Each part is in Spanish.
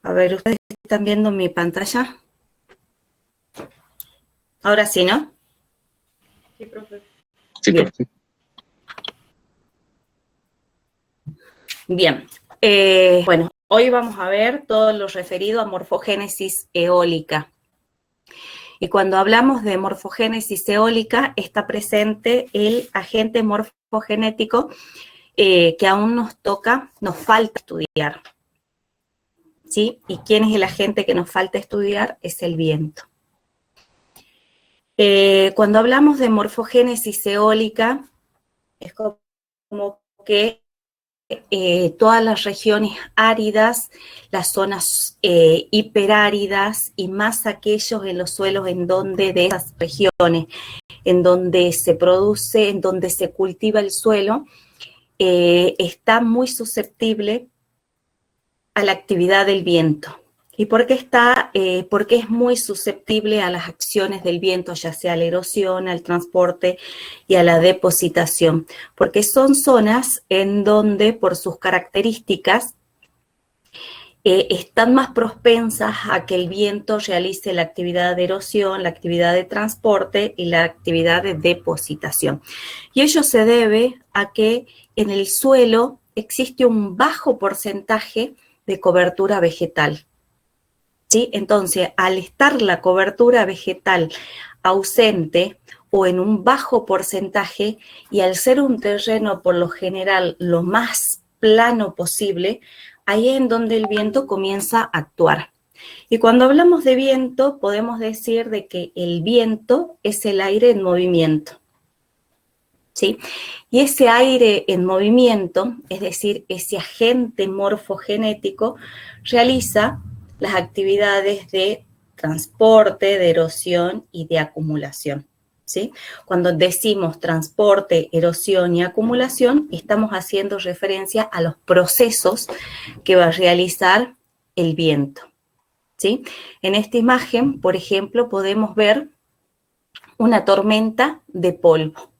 A ver, ¿ustedes están viendo mi pantalla? Ahora sí, ¿no? Sí, profe. Sí, Bien. profe. Bien. Bueno, hoy vamos a ver todo lo referido a morfogénesis eólica. Y cuando hablamos de morfogénesis eólica, está presente el agente morfogenético que aún nos falta estudiar. ¿Sí? ¿Y quién es el agente que nos falta estudiar? Es el viento. Cuando hablamos de morfogénesis eólica, es como que todas las regiones áridas, las zonas hiperáridas y más aquellos en los suelos en donde de esas regiones, en donde se produce, en donde se cultiva el suelo, está muy susceptible a la actividad del viento. ¿Y por qué porque es muy susceptible a las acciones del viento, ya sea a la erosión, al transporte y a la depositación? Porque son zonas en donde, por sus características, están más propensas a que el viento realice la actividad de erosión, la actividad de transporte y la actividad de depositación. Y ello se debe a que en el suelo existe un bajo porcentaje de cobertura vegetal. ¿Sí? Entonces, al estar la cobertura vegetal ausente o en un bajo porcentaje y al ser un terreno por lo general lo más plano posible, ahí es en donde el viento comienza a actuar. Y cuando hablamos de viento, podemos decir de que el viento es el aire en movimiento. ¿Sí? Y ese aire en movimiento, es decir, ese agente morfogenético, realiza las actividades de transporte, de erosión y de acumulación. ¿Sí? Cuando decimos transporte, erosión y acumulación, estamos haciendo referencia a los procesos que va a realizar el viento. ¿Sí? En esta imagen, por ejemplo, podemos ver una tormenta de polvo.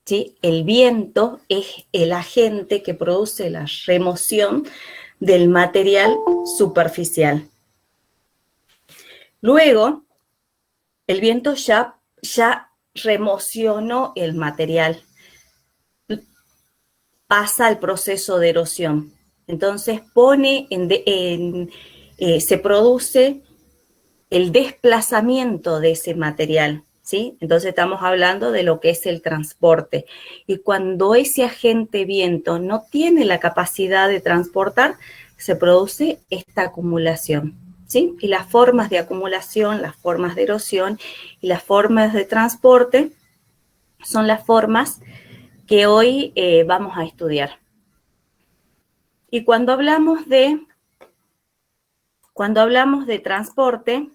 ¿Sí? El viento es el agente que produce la remoción del material superficial. Luego, el viento ya remocionó el material, pasa al proceso de erosión. Entonces se produce el desplazamiento de ese material. ¿Sí? Entonces estamos hablando de lo que es el transporte. Y cuando ese agente viento no tiene la capacidad de transportar, se produce esta acumulación. ¿Sí? Y las formas de acumulación, las formas de erosión y las formas de transporte son las formas que hoy vamos a estudiar. Y cuando hablamos de transporte,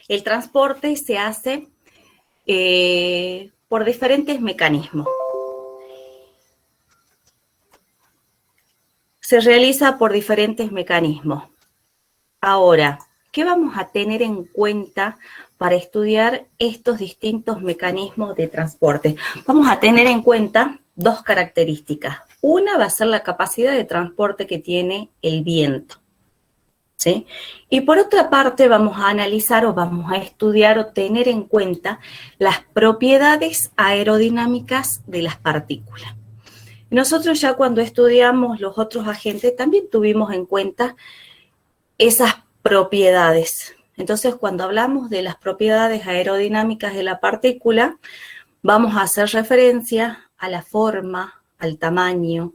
el transporte se hace por diferentes mecanismos. Se realiza por diferentes mecanismos. Ahora, ¿qué vamos a tener en cuenta para estudiar estos distintos mecanismos de transporte? Vamos a tener en cuenta dos características. Una va a ser la capacidad de transporte que tiene el viento. ¿Sí? Y por otra parte vamos a analizar o vamos a estudiar o tener en cuenta las propiedades aerodinámicas de las partículas. Nosotros ya cuando estudiamos los otros agentes también tuvimos en cuenta esas propiedades. Entonces, cuando hablamos de las propiedades aerodinámicas de la partícula, vamos a hacer referencia a la forma, al tamaño,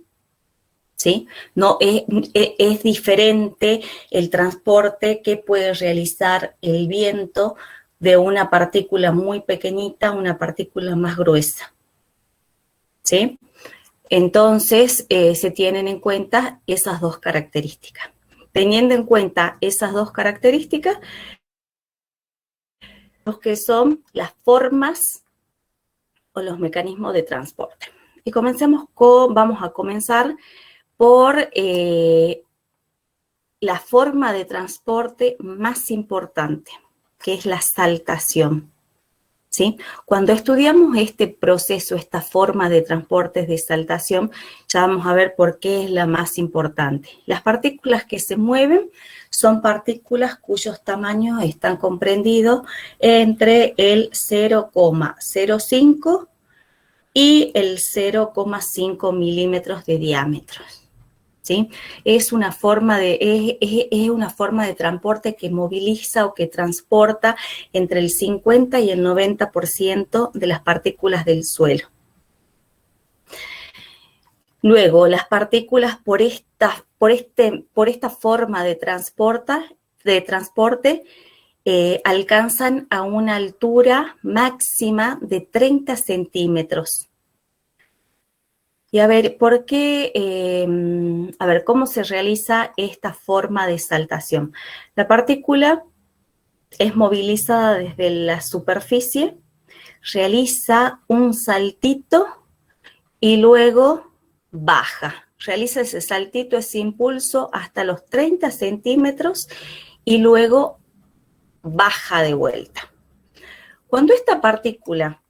¿sí? No es diferente el transporte que puede realizar el viento de una partícula muy pequeñita a una partícula más gruesa, ¿sí? Entonces, se tienen en cuenta esas dos características. Teniendo en cuenta esas dos características, los que son las formas o los mecanismos de transporte. Y vamos a comenzar por la forma de transporte más importante, que es la saltación. ¿Sí? Cuando estudiamos este proceso, esta forma de transportes de saltación, ya vamos a ver por qué es la más importante. Las partículas que se mueven son partículas cuyos tamaños están comprendidos entre el 0,05 y el 0,5 milímetros de diámetro. ¿Sí? Es una forma de transporte que moviliza o que transporta entre el 50 y el 90% de las partículas del suelo. Luego, las partículas por esta forma de transporte alcanzan a una altura máxima de 30 centímetros. Y a ver, ¿por qué? ¿Cómo se realiza esta forma de saltación? La partícula es movilizada desde la superficie, realiza un saltito y luego baja. Realiza ese saltito, ese impulso hasta los 30 centímetros y luego baja de vuelta. Cuando esta partícula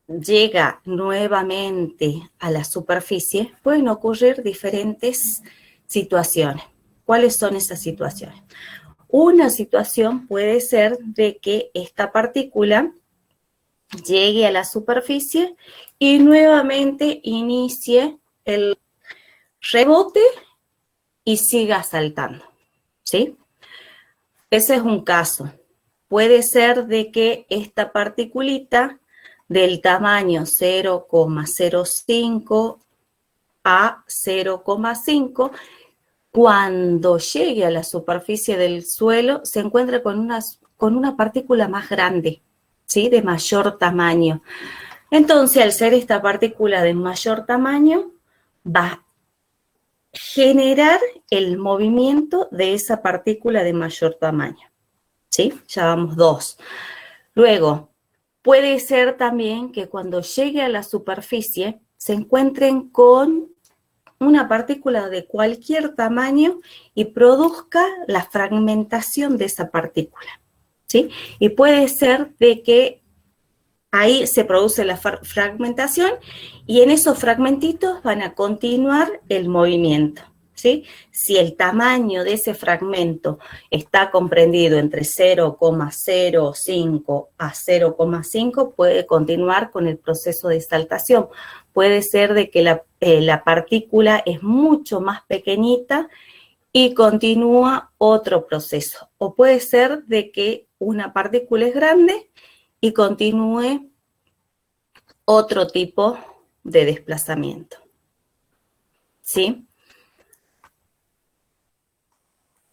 llega nuevamente a la superficie, pueden ocurrir diferentes situaciones. ¿Cuáles son esas situaciones? Una situación puede ser de que esta partícula llegue a la superficie y nuevamente inicie el rebote y siga saltando, ¿sí? Ese es un caso. Puede ser de que esta particulita del tamaño 0,05 a 0,5, cuando llegue a la superficie del suelo, se encuentra con una partícula más grande, ¿sí? De mayor tamaño. Entonces, al ser esta partícula de mayor tamaño, va a generar el movimiento de esa partícula de mayor tamaño, ¿sí? Ya vamos 2. Luego, puede ser también que cuando llegue a la superficie se encuentren con una partícula de cualquier tamaño y produzca la fragmentación de esa partícula, ¿sí? Y puede ser de que ahí se produce la fragmentación y en esos fragmentitos van a continuar el movimiento, ¿sí? Si el tamaño de ese fragmento está comprendido entre 0,05 a 0,5, puede continuar con el proceso de saltación. Puede ser de que la partícula es mucho más pequeñita y continúa otro proceso. O puede ser de que una partícula es grande y continúe otro tipo de desplazamiento, ¿sí?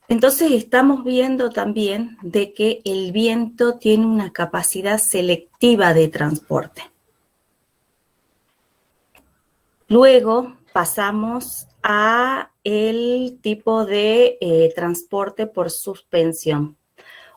Entonces estamos viendo también de que el viento tiene una capacidad selectiva de transporte. Luego pasamos a el tipo de transporte por suspensión.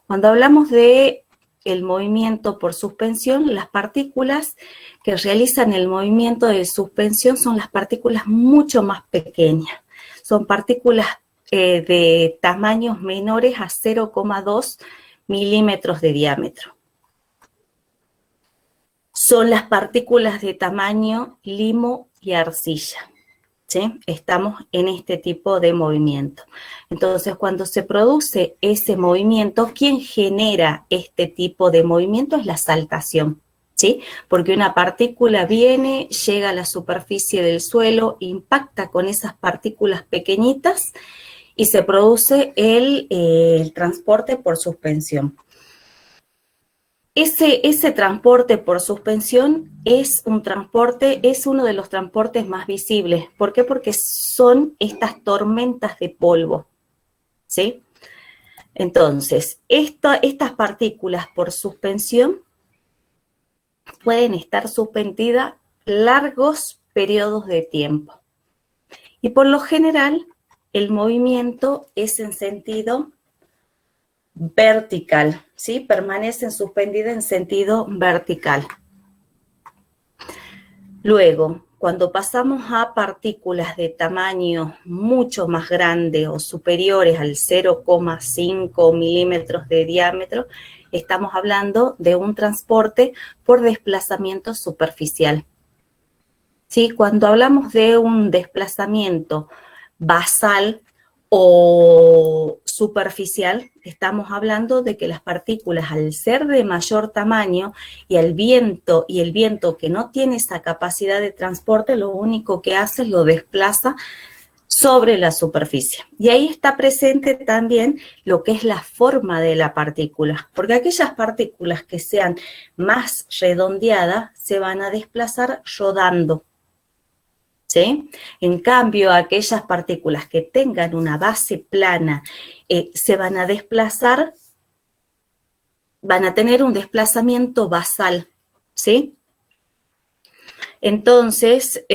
Cuando hablamos de el movimiento por suspensión, las partículas que realizan el movimiento de suspensión son las partículas mucho más pequeñas. Son partículas de tamaños menores a 0,2 milímetros de diámetro. Son las partículas de tamaño limo y arcilla, ¿sí? Estamos en este tipo de movimiento. Entonces, cuando se produce ese movimiento, ¿quién genera este tipo de movimiento? Es la saltación, ¿sí? Porque una partícula viene, llega a la superficie del suelo, impacta con esas partículas pequeñitas y se produce el transporte por suspensión. Ese transporte por suspensión es uno de los transportes más visibles. ¿Por qué? Porque son estas tormentas de polvo, ¿sí? Entonces, estas partículas por suspensión pueden estar suspendidas largos periodos de tiempo. Y por lo general, el movimiento es en sentido vertical, ¿sí? Permanecen suspendidas en sentido vertical. Luego, cuando pasamos a partículas de tamaño mucho más grande o superiores al 0,5 milímetros de diámetro, estamos hablando de un transporte por desplazamiento superficial. ¿Sí? Cuando hablamos de un desplazamiento basal o superficial, estamos hablando de que las partículas, al ser de mayor tamaño y el viento que no tiene esa capacidad de transporte, lo único que hace es lo desplaza sobre la superficie. Y ahí está presente también lo que es la forma de la partícula, porque aquellas partículas que sean más redondeadas se van a desplazar rodando. ¿Sí? En cambio, aquellas partículas que tengan una base plana se van a desplazar, van a tener un desplazamiento basal, ¿sí? Entonces,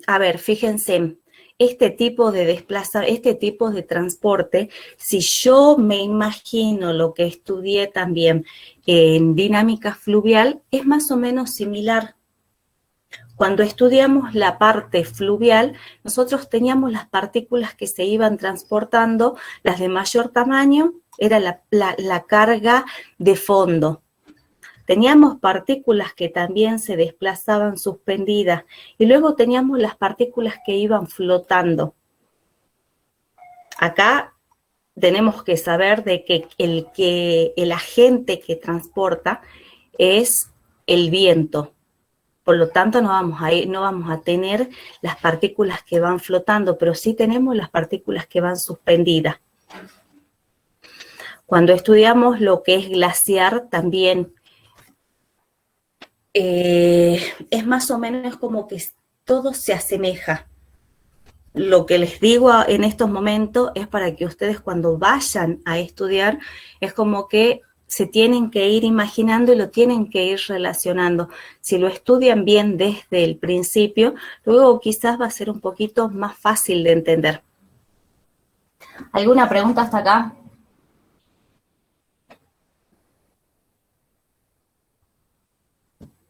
a ver, fíjense, este tipo de transporte, si yo me imagino lo que estudié también en dinámica fluvial, es más o menos similar. Cuando estudiamos la parte fluvial, nosotros teníamos las partículas que se iban transportando, las de mayor tamaño, era la carga de fondo. Teníamos partículas que también se desplazaban suspendidas y luego teníamos las partículas que iban flotando. Acá tenemos que saber de que el agente que transporta es el viento. Por lo tanto, no vamos a tener las partículas que van flotando, pero sí tenemos las partículas que van suspendidas. Cuando estudiamos lo que es glaciar, también es más o menos como que todo se asemeja. Lo que les digo en estos momentos es para que ustedes cuando vayan a estudiar, es como que se tienen que ir imaginando y lo tienen que ir relacionando. Si lo estudian bien desde el principio, luego quizás va a ser un poquito más fácil de entender. ¿Alguna pregunta hasta acá?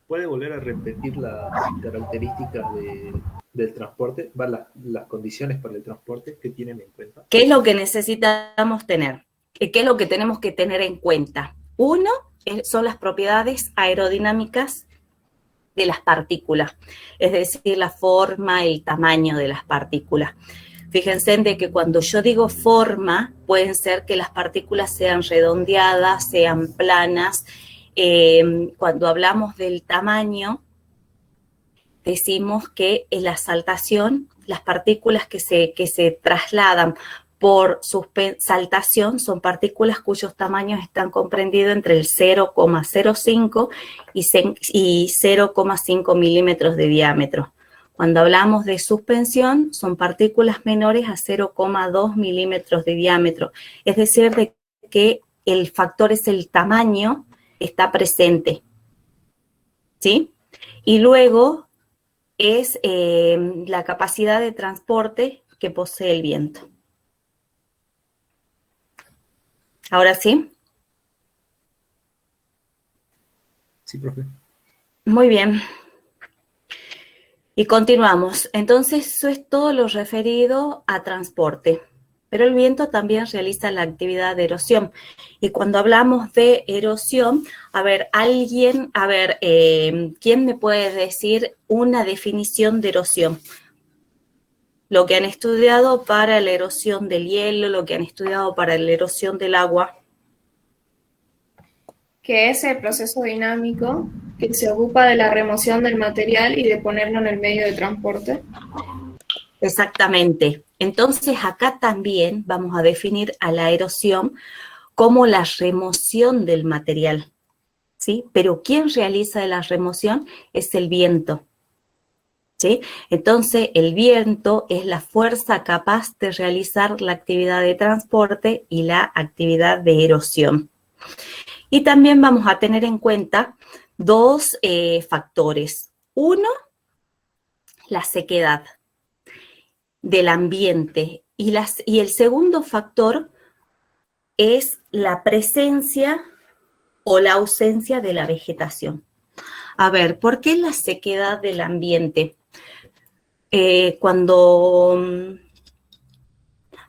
¿Puede volver a repetir las características del transporte? Las condiciones para el transporte que tienen en cuenta. ¿Qué es lo que necesitamos tener? ¿Qué es lo que tenemos que tener en cuenta? Uno, son las propiedades aerodinámicas de las partículas, es decir, la forma, el tamaño de las partículas. Fíjense de que cuando yo digo forma, pueden ser que las partículas sean redondeadas, sean planas. Cuando hablamos del tamaño, decimos que en la saltación, las partículas que se trasladan por saltación son partículas cuyos tamaños están comprendidos entre el 0,05 y 0,5 milímetros de diámetro. Cuando hablamos de suspensión, son partículas menores a 0,2 milímetros de diámetro. Es decir, de que el factor es el tamaño, está presente. ¿Sí? Y luego es la capacidad de transporte que posee el viento. ¿Ahora sí? Sí, profe. Muy bien. Y continuamos. Entonces, eso es todo lo referido a transporte. Pero el viento también realiza la actividad de erosión. Y cuando hablamos de erosión, ¿quién me puede decir una definición de erosión? Lo que han estudiado para la erosión del hielo, lo que han estudiado para la erosión del agua. Que es el proceso dinámico que se ocupa de la remoción del material y de ponerlo en el medio de transporte. Exactamente. Entonces, acá también vamos a definir a la erosión como la remoción del material, ¿sí? Pero ¿quién realiza la remoción? Es el viento, ¿sí? Entonces, el viento es la fuerza capaz de realizar la actividad de transporte y la actividad de erosión. Y también vamos a tener en cuenta dos factores. Uno, la sequedad del ambiente. Y el segundo factor es la presencia o la ausencia de la vegetación. A ver, ¿por qué la sequedad del ambiente?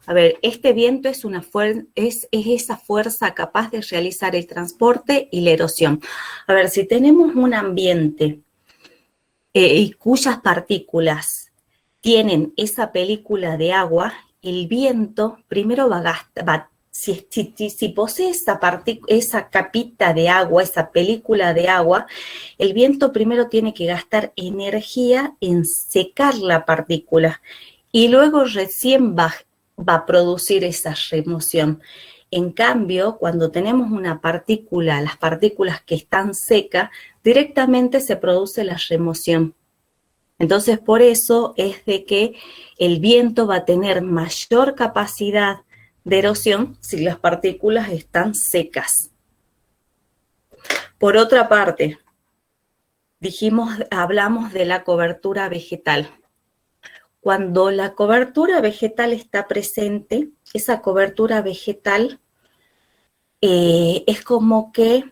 A ver, este viento es esa fuerza capaz de realizar el transporte y la erosión. A ver, si tenemos un ambiente y cuyas partículas tienen esa película de agua, el viento primero si posee esa capita de agua, esa película de agua, el viento primero tiene que gastar energía en secar la partícula y luego recién va a producir esa remoción. En cambio, cuando tenemos una partícula, las partículas que están secas, directamente se produce la remoción. Entonces, por eso es de que el viento va a tener mayor capacidad de erosión si las partículas están secas. Por otra parte, hablamos de la cobertura vegetal. Cuando la cobertura vegetal está presente, esa cobertura vegetal es como que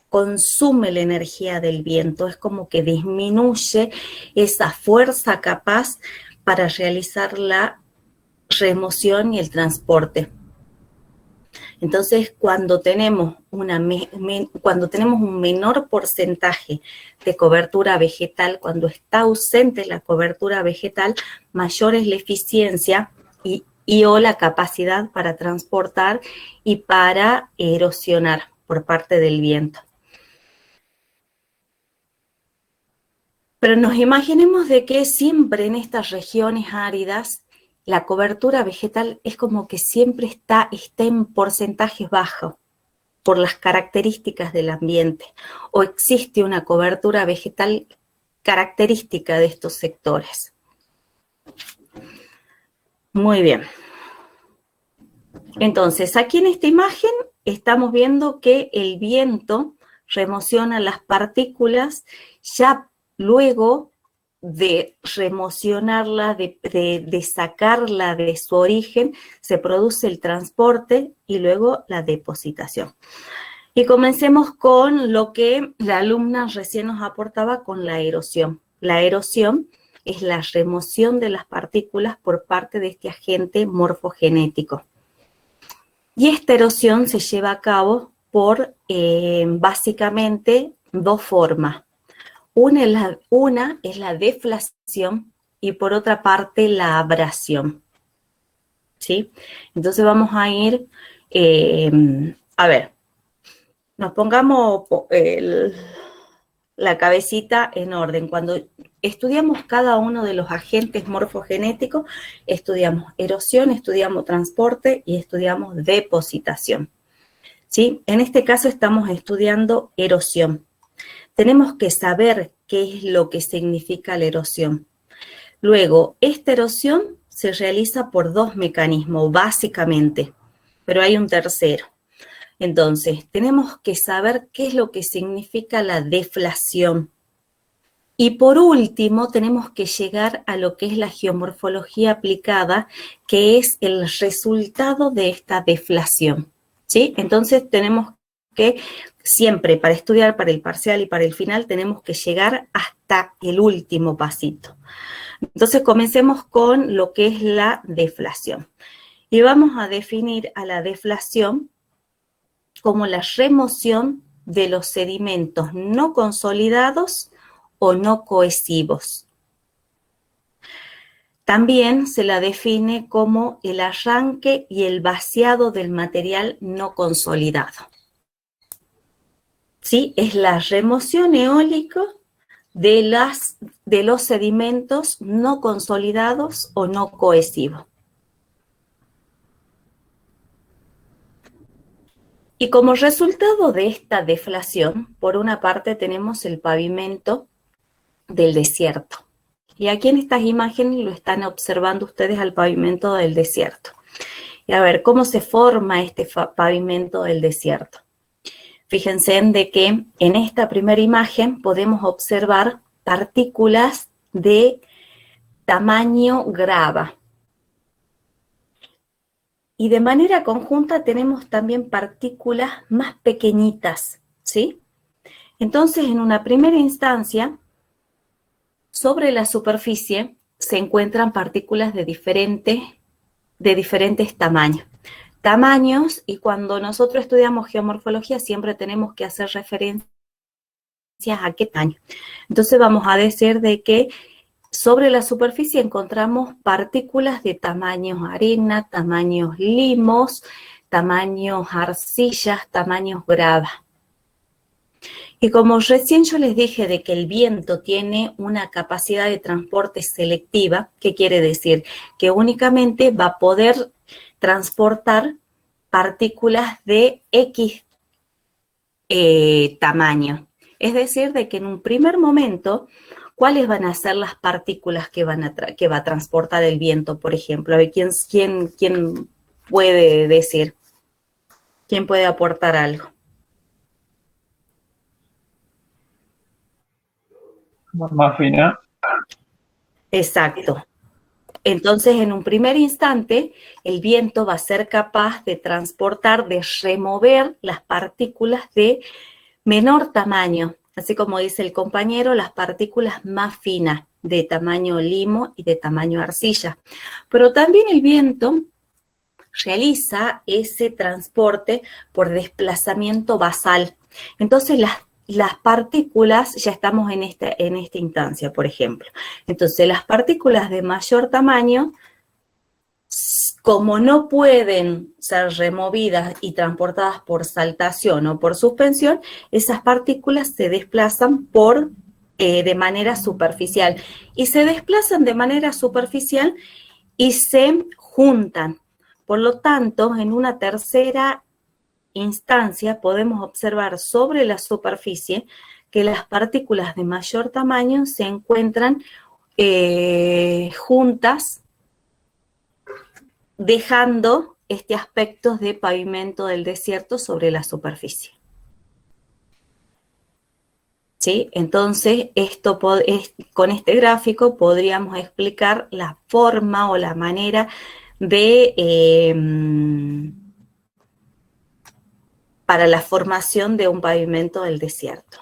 consume la energía del viento, es como que disminuye esa fuerza capaz para realizar la remoción y el transporte. Entonces, cuando tenemos un menor porcentaje de cobertura vegetal, cuando está ausente la cobertura vegetal, mayor es la eficiencia o la capacidad para transportar y para erosionar por parte del viento. Pero nos imaginemos de que siempre en estas regiones áridas la cobertura vegetal es como que siempre está en porcentajes bajos por las características del ambiente, o existe una cobertura vegetal característica de estos sectores. Muy bien. Entonces, aquí en esta imagen estamos viendo que el viento remociona las partículas ya luego de remocionarla, de sacarla de su origen, se produce el transporte y luego la depositación. Y comencemos con lo que la alumna recién nos aportaba con la erosión. La erosión es la remoción de las partículas por parte de este agente morfogenético. Y esta erosión se lleva a cabo por básicamente dos formas. Una es la deflación y por otra parte la abrasión. ¿Sí? Entonces vamos a ir, a ver, nos pongamos la cabecita en orden. Cuando estudiamos cada uno de los agentes morfogenéticos, estudiamos erosión, estudiamos transporte y estudiamos depositación. ¿Sí? En este caso estamos estudiando erosión. Tenemos que saber qué es lo que significa la erosión. Luego, esta erosión se realiza por dos mecanismos, básicamente, pero hay un tercero. Entonces, tenemos que saber qué es lo que significa la deflación. Y por último, tenemos que llegar a lo que es la geomorfología aplicada, que es el resultado de esta deflación. ¿Sí? Entonces, tenemos que siempre para estudiar, para el parcial y para el final, tenemos que llegar hasta el último pasito. Entonces, comencemos con lo que es la deflación. Y vamos a definir a la deflación como la remoción de los sedimentos no consolidados o no cohesivos. También se la define como el arranque y el vaciado del material no consolidado. ¿Sí? Es la remoción eólica de los sedimentos no consolidados o no cohesivos. Y como resultado de esta deflación, por una parte tenemos el pavimento del desierto. Y aquí en estas imágenes lo están observando ustedes al pavimento del desierto. Y a ver, ¿cómo se forma este pavimento del desierto? Fíjense en de que en esta primera imagen podemos observar partículas de tamaño grava. Y de manera conjunta tenemos también partículas más pequeñitas, ¿sí? Entonces, en una primera instancia, sobre la superficie se encuentran partículas de diferentes de diferentes tamaños, y cuando nosotros estudiamos geomorfología siempre tenemos que hacer referencia a qué tamaño. Entonces vamos a decir de que sobre la superficie encontramos partículas de tamaños arena, tamaños limos, tamaños arcillas, tamaños grava. Y como recién yo les dije de que el viento tiene una capacidad de transporte selectiva, ¿qué quiere decir? Que únicamente va a poder transportar partículas de X tamaño. Es decir, de que en un primer momento, ¿cuáles van a ser las partículas que va a transportar el viento, por ejemplo? A ver, ¿quién puede decir? ¿Quién puede aportar algo? Más fina. Exacto. Entonces, en un primer instante, el viento va a ser capaz de transportar, de remover las partículas de menor tamaño, así como dice el compañero, las partículas más finas, de tamaño limo y de tamaño arcilla. Pero también el viento realiza ese transporte por desplazamiento basal. Entonces, las partículas, ya estamos en esta instancia, por ejemplo. Entonces, las partículas de mayor tamaño, como no pueden ser removidas y transportadas por saltación o por suspensión, esas partículas se desplazan de manera superficial. Y se desplazan de manera superficial y se juntan. Por lo tanto, en una tercera instancia podemos observar sobre la superficie que las partículas de mayor tamaño se encuentran juntas, dejando este aspecto de pavimento del desierto sobre la superficie. ¿Sí? Entonces, con este gráfico podríamos explicar la forma o la manera para la formación de un pavimento del desierto.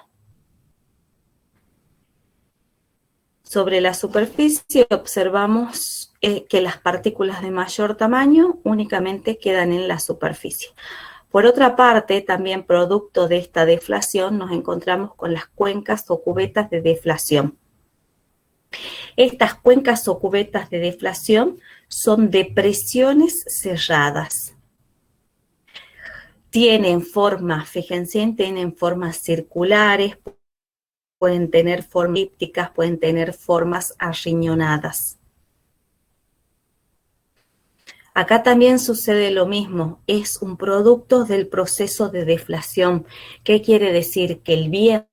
Sobre la superficie observamos que las partículas de mayor tamaño únicamente quedan en la superficie. Por otra parte, también producto de esta deflación, nos encontramos con las cuencas o cubetas de deflación. Estas cuencas o cubetas de deflación son depresiones cerradas. Tienen formas, fíjense, tienen formas circulares, pueden tener formas elípticas, pueden tener formas arriñonadas. Acá también sucede lo mismo, es un producto del proceso de deflación. ¿Qué quiere decir? Que el viento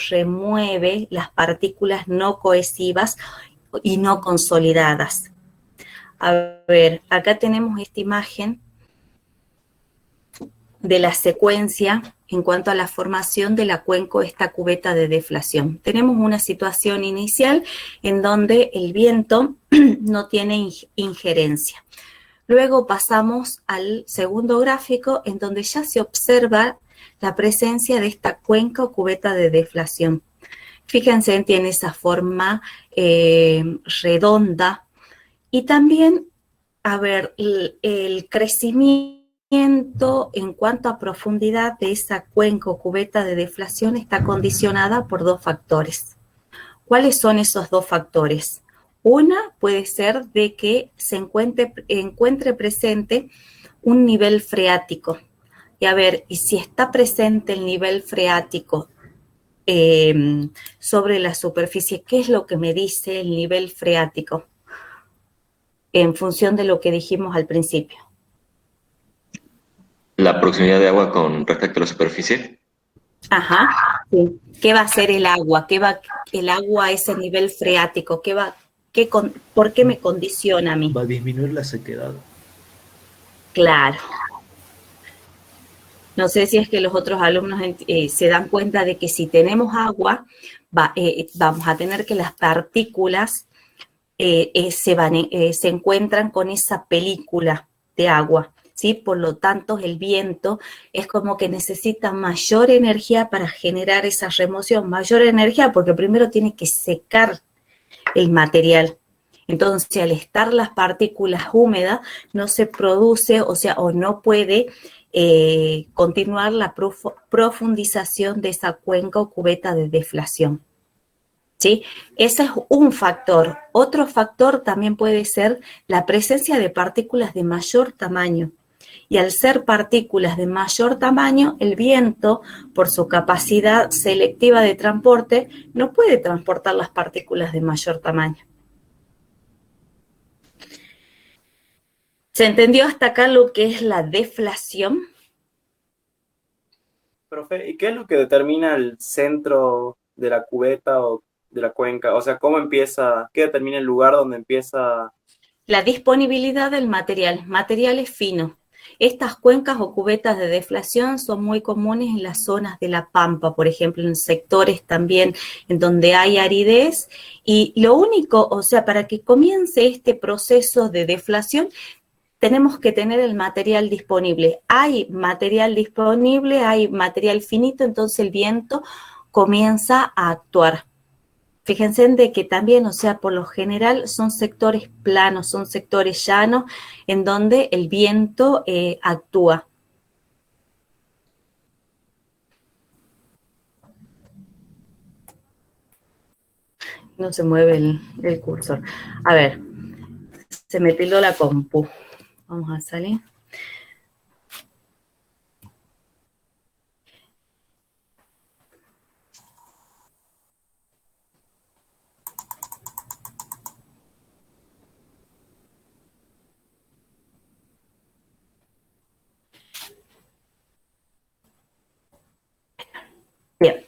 remueve las partículas no cohesivas y no consolidadas. A ver, acá tenemos esta imagen de la secuencia en cuanto a la formación de la cuenca o esta cubeta de deflación. Tenemos una situación inicial en donde el viento no tiene injerencia. Luego pasamos al segundo gráfico en donde ya se observa la presencia de esta cuenca o cubeta de deflación. Fíjense, tiene esa forma redonda y también, a ver, el crecimiento en cuanto a profundidad de esa cuenca o cubeta de deflación está condicionada por dos factores. ¿Cuáles son esos dos factores? Una puede ser de que se encuentre presente un nivel freático. Y a ver, y si está presente el nivel freático sobre la superficie, ¿qué es lo que me dice el nivel freático? En función de lo que dijimos al principio. La proximidad de agua con respecto a la superficie. Ajá, sí. ¿Qué va a hacer el agua? ¿Qué va el agua a ese nivel freático? ¿Por qué me condiciona a mí? Va a disminuir la sequedad. Claro. No sé si es que los otros alumnos se dan cuenta de que si tenemos agua, vamos a tener que las partículas se encuentran con esa película de agua, ¿sí? Por lo tanto, el viento es como que necesita mayor energía para generar esa remoción, mayor energía porque primero tiene que secar el material. Entonces, al estar las partículas húmedas, no se produce, o no puede continuar la profundización de esa cuenca o cubeta de deflación. ¿Sí? Ese es un factor. Otro factor también puede ser la presencia de partículas de mayor tamaño. Y al ser partículas de mayor tamaño, el viento, por su capacidad selectiva de transporte, no puede transportar las partículas de mayor tamaño. ¿Se entendió hasta acá lo que es la deflación? Profe, ¿y qué es lo que determina el centro de la cubeta o de la cuenca? O sea, ¿cómo empieza, qué determina el lugar donde empieza? La disponibilidad del material. Material es fino. Estas cuencas o cubetas de deflación son muy comunes en las zonas de la pampa, por ejemplo, en sectores también en donde hay aridez. Y lo único, para que comience este proceso de deflación, tenemos que tener el material disponible. Hay material disponible, hay material finito, entonces el viento comienza a actuar. Fíjense de que también, por lo general son sectores planos, son sectores llanos en donde el viento actúa. No se mueve el cursor. A ver, se me tildó la compu. Vamos a salir. Bien,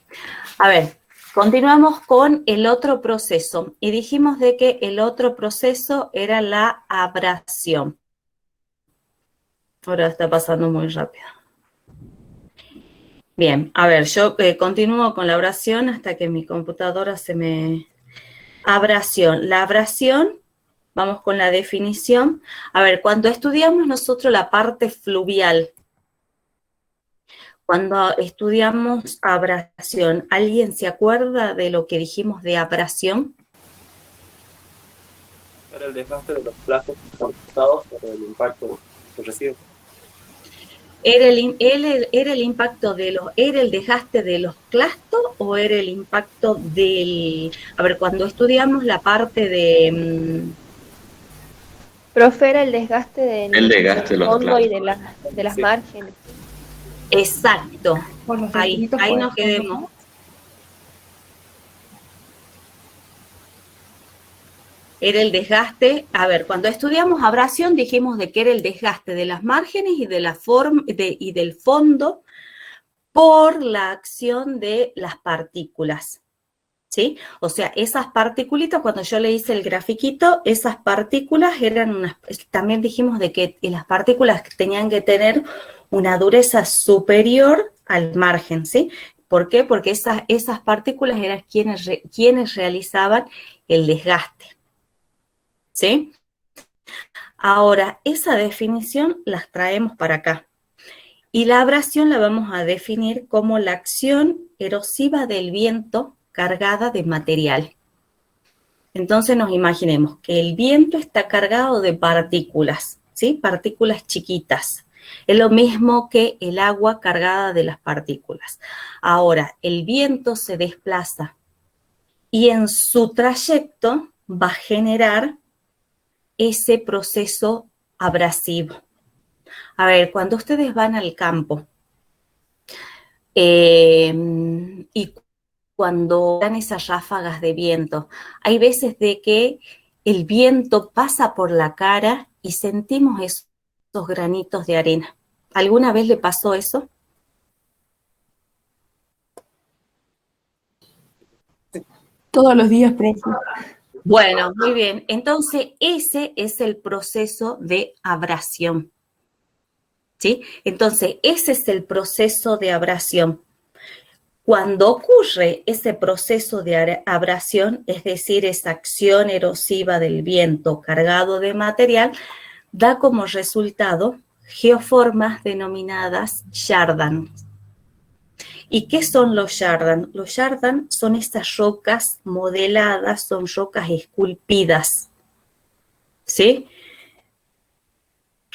a ver, continuamos con el otro proceso y dijimos de que el otro proceso era la abrasión. Ahora está pasando muy rápido. Bien, a ver, yo continúo con la abrasión hasta que mi computadora se me... Abrasión. La abrasión, vamos con la definición. A ver, cuando estudiamos nosotros la parte fluvial, cuando estudiamos abrasión, ¿alguien se acuerda de lo que dijimos de abrasión? Era el desgaste de los plastos transportados por el impacto que recibe. ¿Era el impacto era el desgaste de los clastos o era el impacto del... A ver, cuando estudiamos la parte de... Profe, era el desgaste del de los fondo y clastos. de las Sí. márgenes. Exacto. Por los Ahí circuitos, nos por quedemos. ejemplo. Era el desgaste, a ver, cuando estudiamos abrasión dijimos de que era el desgaste de las márgenes y de la forma y del fondo por la acción de las partículas, ¿sí? O sea, esas particulitas, cuando yo le hice el grafiquito, esas partículas eran unas, también dijimos de que las partículas tenían que tener una dureza superior al margen, ¿sí? ¿Por qué? Porque esas partículas eran quienes realizaban el desgaste. ¿Sí? Ahora, esa definición las traemos para acá. Y la abrasión la vamos a definir como la acción erosiva del viento cargada de material. Entonces nos imaginemos que el viento está cargado de partículas, ¿sí? Partículas chiquitas. Es lo mismo que el agua cargada de las partículas. Ahora, el viento se desplaza y en su trayecto va a generar ese proceso abrasivo. A ver, cuando ustedes van al campo y cuando dan esas ráfagas de viento, hay veces de que el viento pasa por la cara y sentimos esos granitos de arena. ¿Alguna vez le pasó eso? Todos los días, profe. Bueno, muy bien. Entonces, ese es el proceso de abrasión. ¿Sí? Entonces, ese es el proceso de abrasión. Cuando ocurre ese proceso de abrasión, es decir, esa acción erosiva del viento cargado de material, da como resultado geoformas denominadas yardan. ¿Y qué son los yardan? Los yardan son estas rocas modeladas, son rocas esculpidas, ¿sí?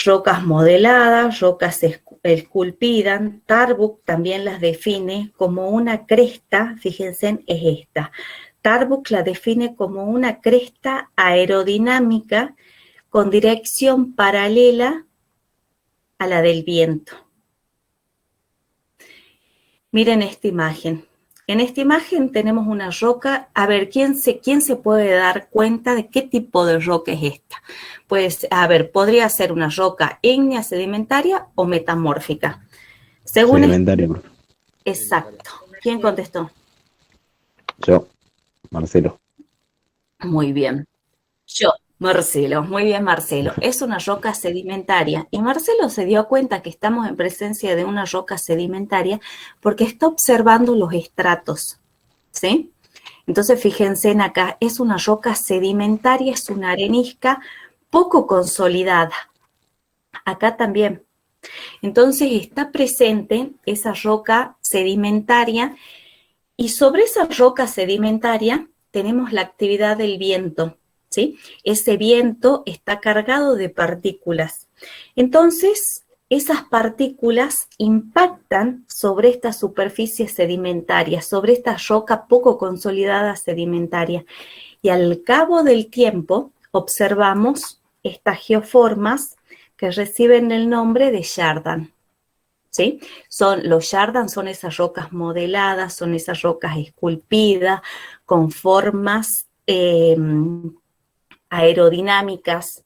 Rocas modeladas, rocas esculpidas. Tarbuk también las define como una cresta, fíjense, es esta. Tarbuk la define como una cresta aerodinámica con dirección paralela a la del viento. Miren esta imagen. En esta imagen tenemos una roca. A ver, ¿quién se puede dar cuenta de qué tipo de roca es esta? Pues, a ver, podría ser una roca ígnea, sedimentaria o metamórfica. Según Sedimentaria, profe. Exacto. ¿Quién contestó? Yo, Marcelo. Muy bien. Yo, Marcelo. Muy bien, Marcelo. Es una roca sedimentaria. Y Marcelo se dio cuenta que estamos en presencia de una roca sedimentaria porque está observando los estratos, ¿sí? Entonces, fíjense en acá, es una roca sedimentaria, es una arenisca poco consolidada. Acá también. Entonces, está presente esa roca sedimentaria y sobre esa roca sedimentaria tenemos la actividad del viento, ¿sí? Ese viento está cargado de partículas. Entonces, esas partículas impactan sobre esta superficie sedimentaria, sobre esta roca poco consolidada sedimentaria. Y al cabo del tiempo observamos estas geoformas que reciben el nombre de Yardan, ¿sí? Los Yardan son esas rocas modeladas, son esas rocas esculpidas, con formas aerodinámicas,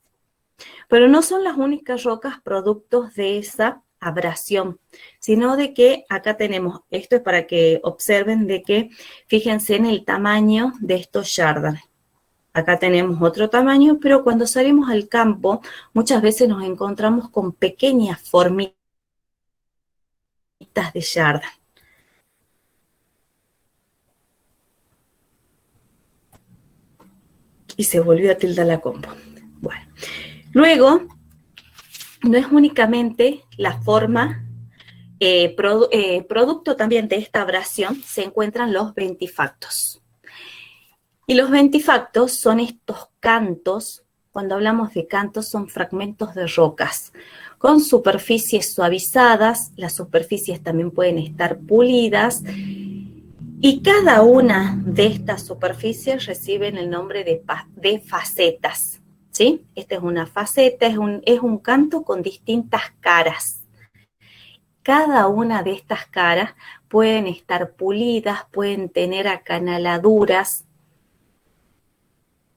pero no son las únicas rocas productos de esa abrasión, sino de que acá tenemos, esto es para que observen de que, fíjense en el tamaño de estos Yardan. Acá tenemos otro tamaño, pero cuando salimos al campo, muchas veces nos encontramos con pequeñas formitas de Yardan. Y se volvió a tildar la compo. Bueno, luego, no es únicamente la forma, producto también de esta abrasión, se encuentran los ventifactos. Y los ventifactos son estos cantos, cuando hablamos de cantos son fragmentos de rocas, con superficies suavizadas, las superficies también pueden estar pulidas, y cada una de estas superficies reciben el nombre de facetas, ¿sí? Esta es una faceta, es un canto con distintas caras. Cada una de estas caras pueden estar pulidas, pueden tener acanaladuras,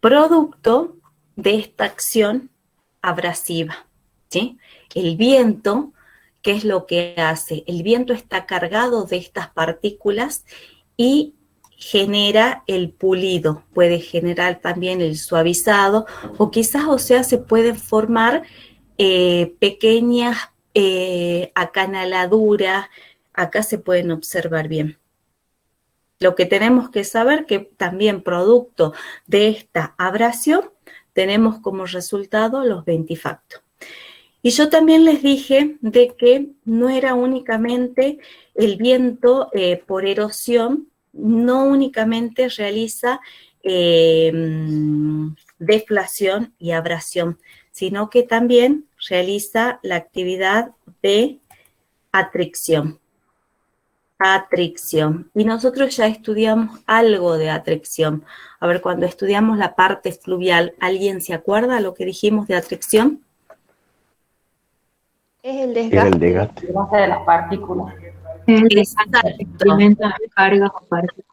producto de esta acción abrasiva, ¿sí? El viento, ¿qué es lo que hace? El viento está cargado de estas partículas y genera el pulido, puede generar también el suavizado, o quizás, o sea, se pueden formar pequeñas acanaladuras, acá se pueden observar bien. Lo que tenemos que saber que también producto de esta abrasión tenemos como resultado los ventifactos. Y yo también les dije de que no era únicamente el viento por erosión, no únicamente realiza deflación y abrasión, sino que también realiza la actividad de atricción. Y nosotros ya estudiamos algo de atracción. A ver, cuando estudiamos la parte fluvial, ¿alguien se acuerda lo que dijimos de atracción? Es el Era el desgaste. desgaste. De las partículas. Exacto. Experimenta cargas o partículas.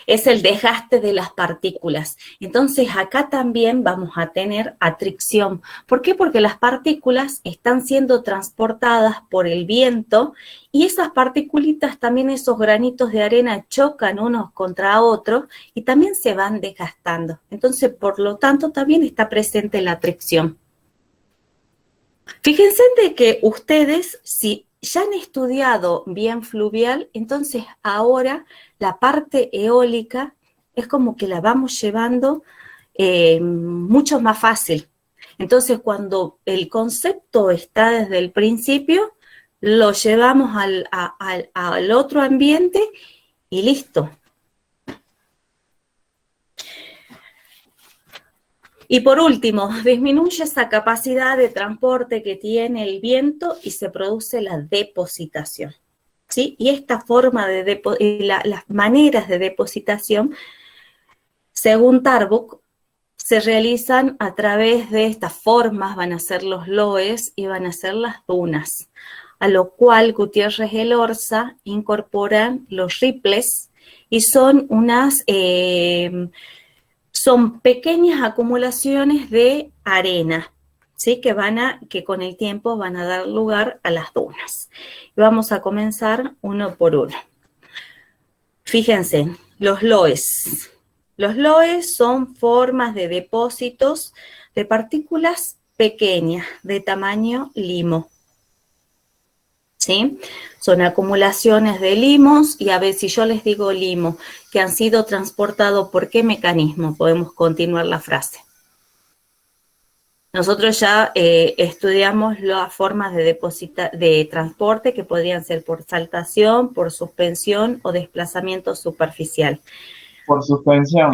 Es el desgaste de las partículas. Entonces, acá también vamos a tener atracción. ¿Por qué? Porque las partículas están siendo transportadas por el viento y esas particulitas, también esos granitos de arena chocan unos contra otros y también se van desgastando. Entonces, por lo tanto, también está presente la atracción. Fíjense de que ustedes, si ya han estudiado bien fluvial, entonces ahora la parte eólica es como que la vamos llevando mucho más fácil. Entonces, cuando el concepto está desde el principio, lo llevamos al otro ambiente y listo. Y por último, disminuye esa capacidad de transporte que tiene el viento y se produce la depositación, ¿sí? Y esta forma de las maneras de depositación, según Tarbuck, se realizan a través de estas formas, van a ser los loes y van a ser las dunas, a lo cual Gutiérrez Elorza incorporan los ripples y son son pequeñas acumulaciones de arena, ¿sí? Que con el tiempo van a dar lugar a las dunas. Y vamos a comenzar uno por uno. Fíjense, los loes. Los loes son formas de depósitos de partículas pequeñas de tamaño limo, ¿sí? Son acumulaciones de limos y a ver si yo les digo limo, que han sido transportados por qué mecanismo, podemos continuar la frase. Nosotros ya estudiamos las formas de transporte que podrían ser por saltación, por suspensión o desplazamiento superficial. Por suspensión.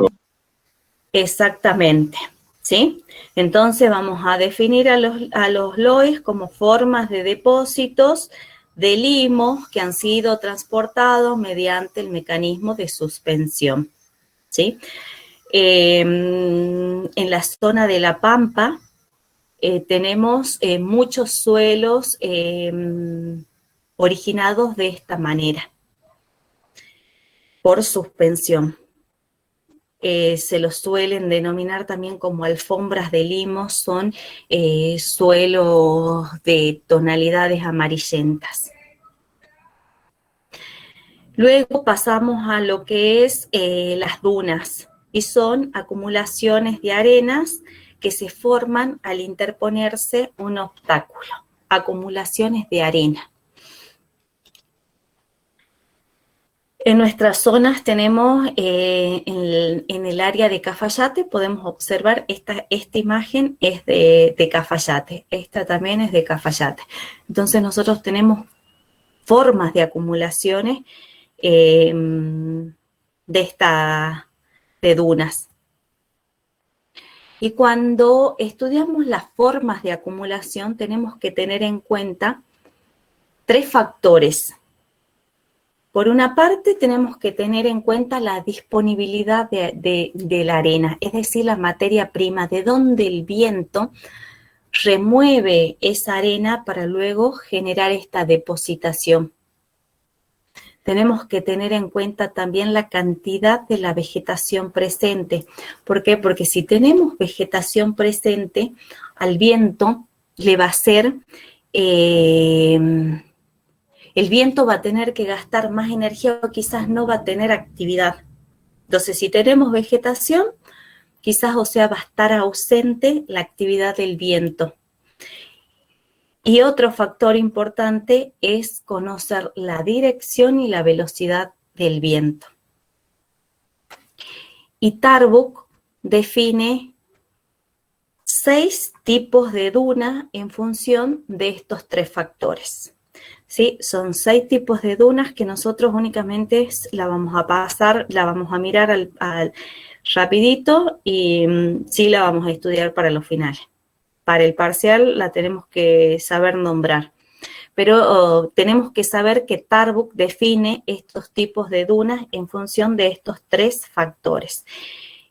Exactamente, ¿sí? Entonces vamos a definir a los loes como formas de depósitos de limos que han sido transportados mediante el mecanismo de suspensión, ¿sí? En la zona de La Pampa tenemos muchos suelos originados de esta manera, por suspensión. Se los suelen denominar también como alfombras de limos, son suelos de tonalidades amarillentas. Luego pasamos a lo que es las dunas, y son acumulaciones de arenas que se forman al interponerse un obstáculo, acumulaciones de arena. En nuestras zonas tenemos, en el área de Cafayate, podemos observar esta imagen es de Cafayate, esta también es de Cafayate. Entonces nosotros tenemos formas de acumulaciones de dunas. Y cuando estudiamos las formas de acumulación tenemos que tener en cuenta 3 factores. Por una parte, tenemos que tener en cuenta la disponibilidad de la arena, es decir, la materia prima, de donde el viento remueve esa arena para luego generar esta depositación. Tenemos que tener en cuenta también la cantidad de la vegetación presente. ¿Por qué? Porque si tenemos vegetación presente, al viento le va a ser... el viento va a tener que gastar más energía o quizás no va a tener actividad. Entonces, si tenemos vegetación, quizás, o sea, va a estar ausente la actividad del viento. Y otro factor importante es conocer la dirección y la velocidad del viento. Y Tarbuck define 6 tipos de duna en función de estos 3 factores. ¿Sí? Son 6 tipos de dunas que nosotros únicamente la vamos a pasar, la vamos a mirar al rapidito y sí la vamos a estudiar para los finales. Para el parcial la tenemos que saber nombrar. Pero tenemos que saber que Tarbuck define estos tipos de dunas en función de estos 3 factores.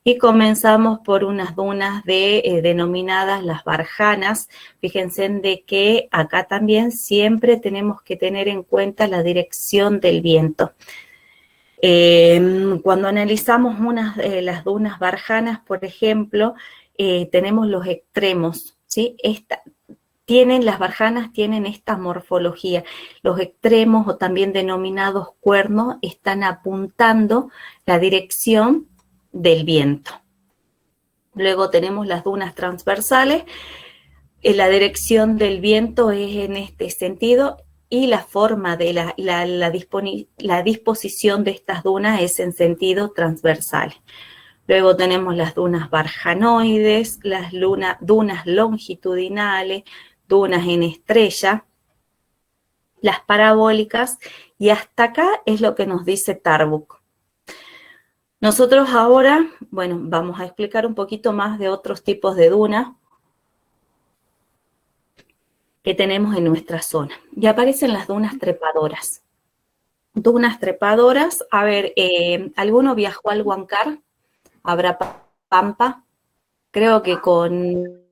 Y comenzamos por unas dunas denominadas las barjanas. Fíjense de que acá también siempre tenemos que tener en cuenta la dirección del viento. Cuando analizamos las dunas barjanas, por ejemplo, tenemos los extremos, ¿sí? Las barjanas tienen esta morfología. Los extremos, o también denominados cuernos, están apuntando la dirección del viento. Luego tenemos las dunas transversales. La dirección del viento es en este sentido y la forma de la disposición de estas dunas es en sentido transversal. Luego tenemos las dunas barjanoides, las dunas longitudinales, dunas en estrella, las parabólicas, y hasta acá es lo que nos dice Tarbuck. Nosotros ahora, bueno, vamos a explicar un poquito más de otros tipos de dunas que tenemos en nuestra zona. Y aparecen las dunas trepadoras. Dunas trepadoras, a ver, ¿alguno viajó al Huancar? ¿Habrá Pampa? Creo que con...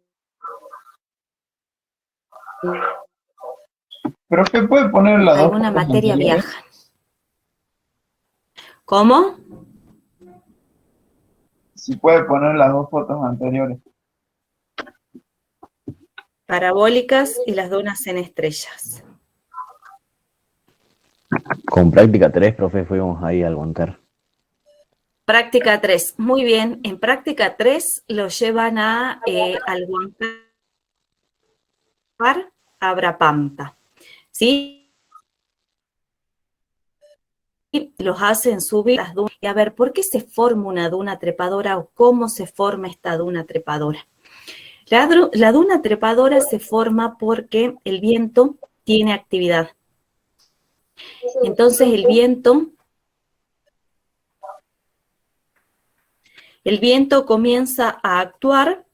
Profe, ¿puede poner las dos alguna fotos materia anteriores? viajan. ¿Cómo? Si puede poner las dos fotos anteriores. Parabólicas y las dunas en estrellas. Con práctica 3, profe, fuimos ahí al Huancar. Práctica 3. Muy bien. En práctica 3 lo llevan al Huancar, a Abrapampa. ¿Sí? Y los hacen subir las dunas. Y a ver, ¿por qué se forma una duna trepadora o cómo se forma esta duna trepadora? La duna trepadora se forma porque el viento tiene actividad. Entonces el viento comienza a actuar,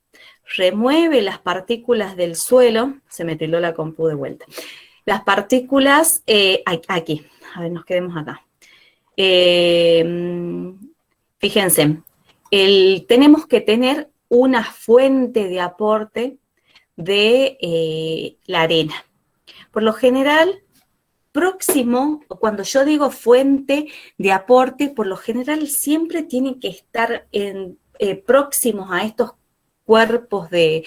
remueve las partículas del suelo, se me tiló la compu de vuelta, las partículas, aquí, a ver, nos quedemos acá. Fíjense, tenemos que tener una fuente de aporte de la arena. Por lo general, próximo, cuando yo digo fuente de aporte, por lo general siempre tienen que estar próximos a estos cuerpos de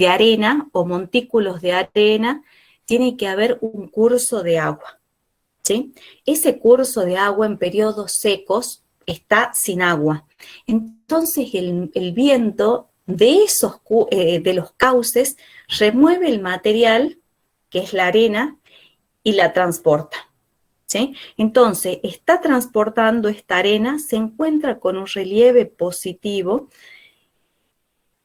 arena o montículos de arena, tiene que haber un curso de agua, ¿sí? Ese curso de agua en periodos secos está sin agua. Entonces el viento de los cauces remueve el material, que es la arena, y la transporta, ¿sí? Entonces, está transportando esta arena, se encuentra con un relieve positivo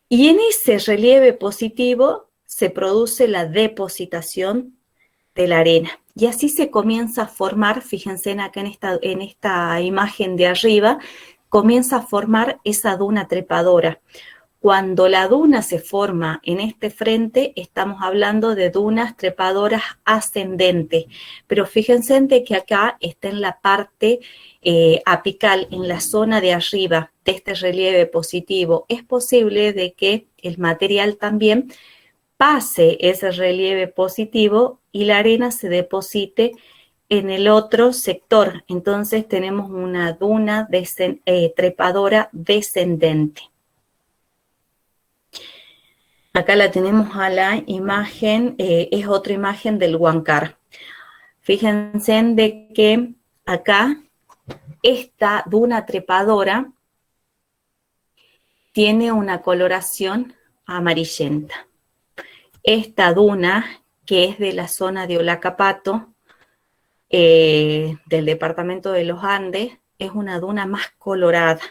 y en ese relieve positivo se produce la depositación de la arena. Y así se comienza a formar, fíjense acá en esta imagen de arriba, comienza a formar esa duna trepadora. Cuando la duna se forma en este frente, estamos hablando de dunas trepadoras ascendentes, pero fíjense que acá está en la parte apical, en la zona de arriba de este relieve positivo. Es posible de que el material también pase ese relieve positivo y la arena se deposite en el otro sector. Entonces tenemos una duna trepadora descendente. Acá la tenemos a la imagen, es otra imagen del Huancar. Fíjense de que acá esta duna trepadora tiene una coloración amarillenta. Esta duna, que es de la zona de Olacapato, del departamento de los Andes, es una duna más colorada.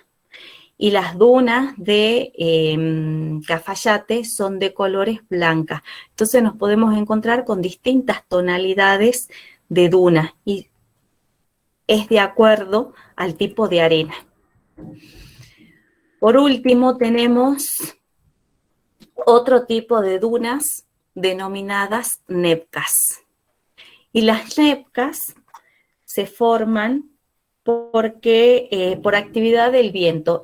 Y las dunas de Cafayate son de colores blancas. Entonces nos podemos encontrar con distintas tonalidades de duna y es de acuerdo al tipo de arena. Por último, tenemos otro tipo de dunas denominadas nepcas. Y las nepcas se forman porque por actividad del viento,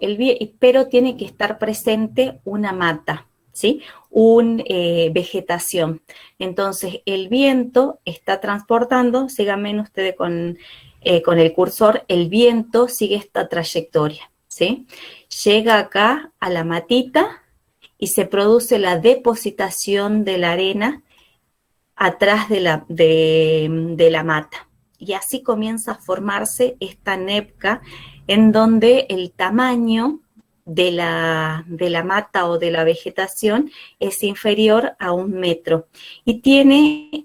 pero tiene que estar presente una mata, ¿sí? Una vegetación. Entonces, el viento está transportando, síganme ustedes con el cursor, el viento sigue esta trayectoria, ¿sí? Llega acá a la matita y se produce la depositación de la arena atrás de la mata. Y así comienza a formarse esta nepca en donde el tamaño de la mata o de la vegetación es inferior a 1 metro. Y tiene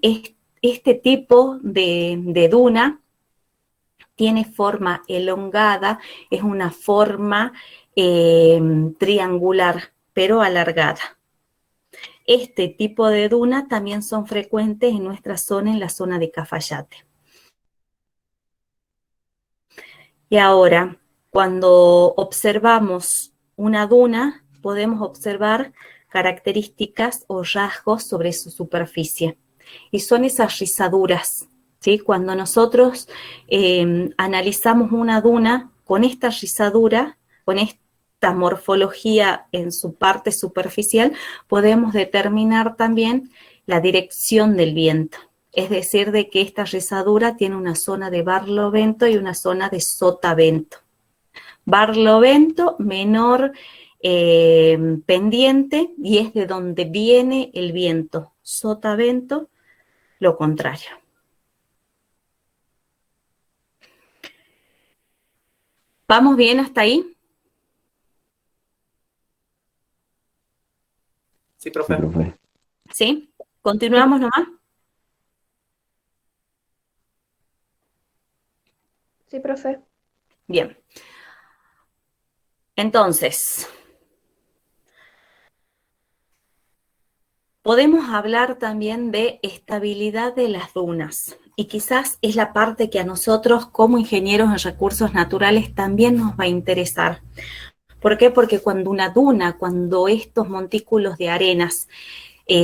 este tipo de duna, tiene forma elongada, es una forma triangular, pero alargada. Este tipo de duna también son frecuentes en nuestra zona, en la zona de Cafayate. Y ahora, Cuando observamos una duna, podemos observar características o rasgos sobre su superficie. Y son esas rizaduras, ¿sí? Cuando nosotros analizamos una duna con esta rizadura, con esta morfología en su parte superficial, podemos determinar también la dirección del viento. Es decir, de que esta rizadura tiene una zona de barlovento y una zona de sotavento. Barlovento, menor pendiente, y es de donde viene el viento. Sotavento, lo contrario. ¿Vamos bien hasta ahí? Sí, Sí, profe. profe. ¿Sí? ¿Continuamos nomás? Sí, profe. Bien. Entonces, podemos hablar también de estabilidad de las dunas, y quizás es la parte que a nosotros como ingenieros en recursos naturales también nos va a interesar. ¿Por qué? Porque cuando una duna, cuando estos montículos de arenas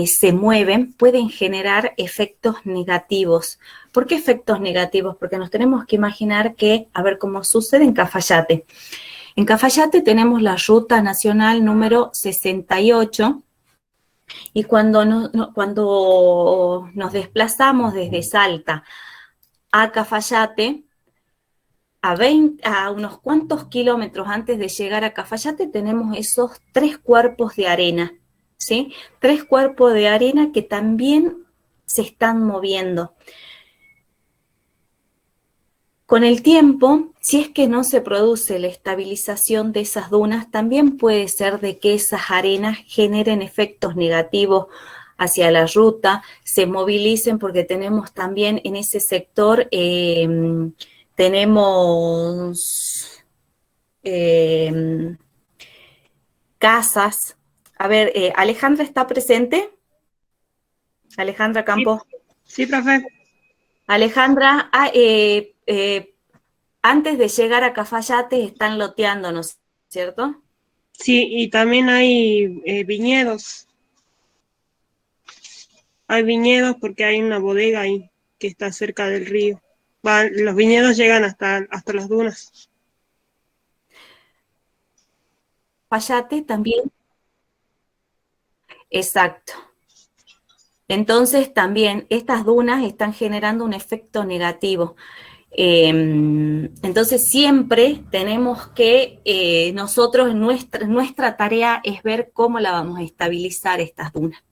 se mueven, pueden generar efectos negativos. ¿Por qué efectos negativos? Porque nos tenemos que imaginar que, a ver cómo sucede en Cafayate. En Cafayate tenemos la ruta nacional número 68, y cuando nos desplazamos desde Salta a Cafayate, a unos cuantos kilómetros antes de llegar a Cafayate, tenemos esos 3 cuerpos de arena, ¿sí? 3 cuerpos de arena que también se están moviendo. Con el tiempo, si es que no se produce la estabilización de esas dunas, también puede ser de que esas arenas generen efectos negativos hacia la ruta, se movilicen, porque tenemos también en ese sector, tenemos casas. A ver, ¿Alejandra está presente? Alejandra Campos. Sí, profe. Alejandra, antes de llegar a Cafayate están loteando, ¿no es cierto? Sí, y también hay viñedos. Hay viñedos porque hay una bodega ahí que está cerca del río. Los viñedos llegan hasta las dunas. Cafayate también. Exacto. Entonces también estas dunas están generando un efecto negativo. Entonces siempre tenemos que, nosotros, nuestra tarea es ver cómo la vamos a estabilizar estas dunas.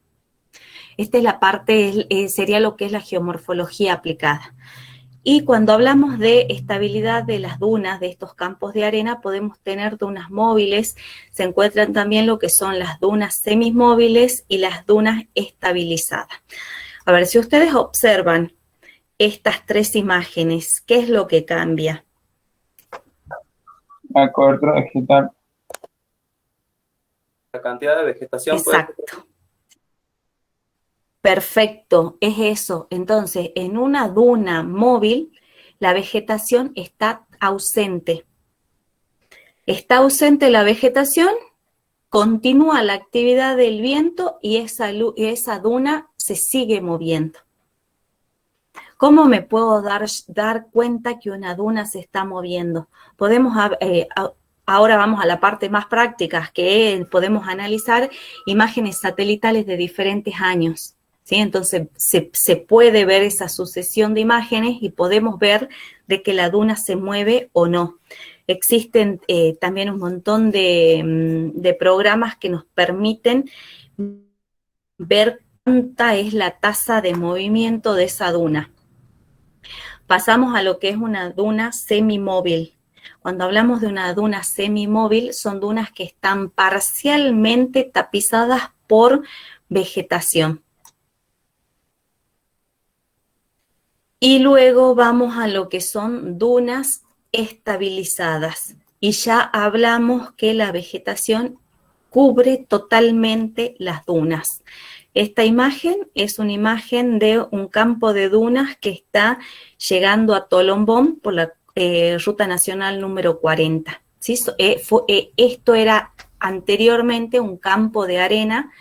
Esta es la parte, sería lo que es la geomorfología aplicada. Y cuando hablamos de estabilidad de las dunas, de estos campos de arena, podemos tener dunas móviles. Se encuentran también lo que son las dunas semimóviles y las dunas estabilizadas. A ver, si ustedes observan estas 3 imágenes, ¿qué es lo que cambia? La cobertura vegetal. La cantidad de vegetación. Exacto. Perfecto, es eso. Entonces, en una duna móvil, la vegetación está ausente. Está ausente la vegetación, continúa la actividad del viento y esa duna se sigue moviendo. ¿Cómo me puedo dar cuenta que una duna se está moviendo? Ahora vamos a la parte más práctica, que podemos analizar imágenes satelitales de diferentes años, ¿sí? Entonces se puede ver esa sucesión de imágenes y podemos ver de que la duna se mueve o no. Existen también un montón de programas que nos permiten ver cuánta es la tasa de movimiento de esa duna. Pasamos a lo que es una duna semimóvil. Cuando hablamos de una duna semimóvil, son dunas que están parcialmente tapizadas por vegetación. Y luego vamos a lo que son dunas estabilizadas. Y ya hablamos que la vegetación cubre totalmente las dunas. Esta imagen es una imagen de un campo de dunas que está llegando a Tolombón por la ruta nacional número 40. ¿sí? Esto era anteriormente un campo de arena,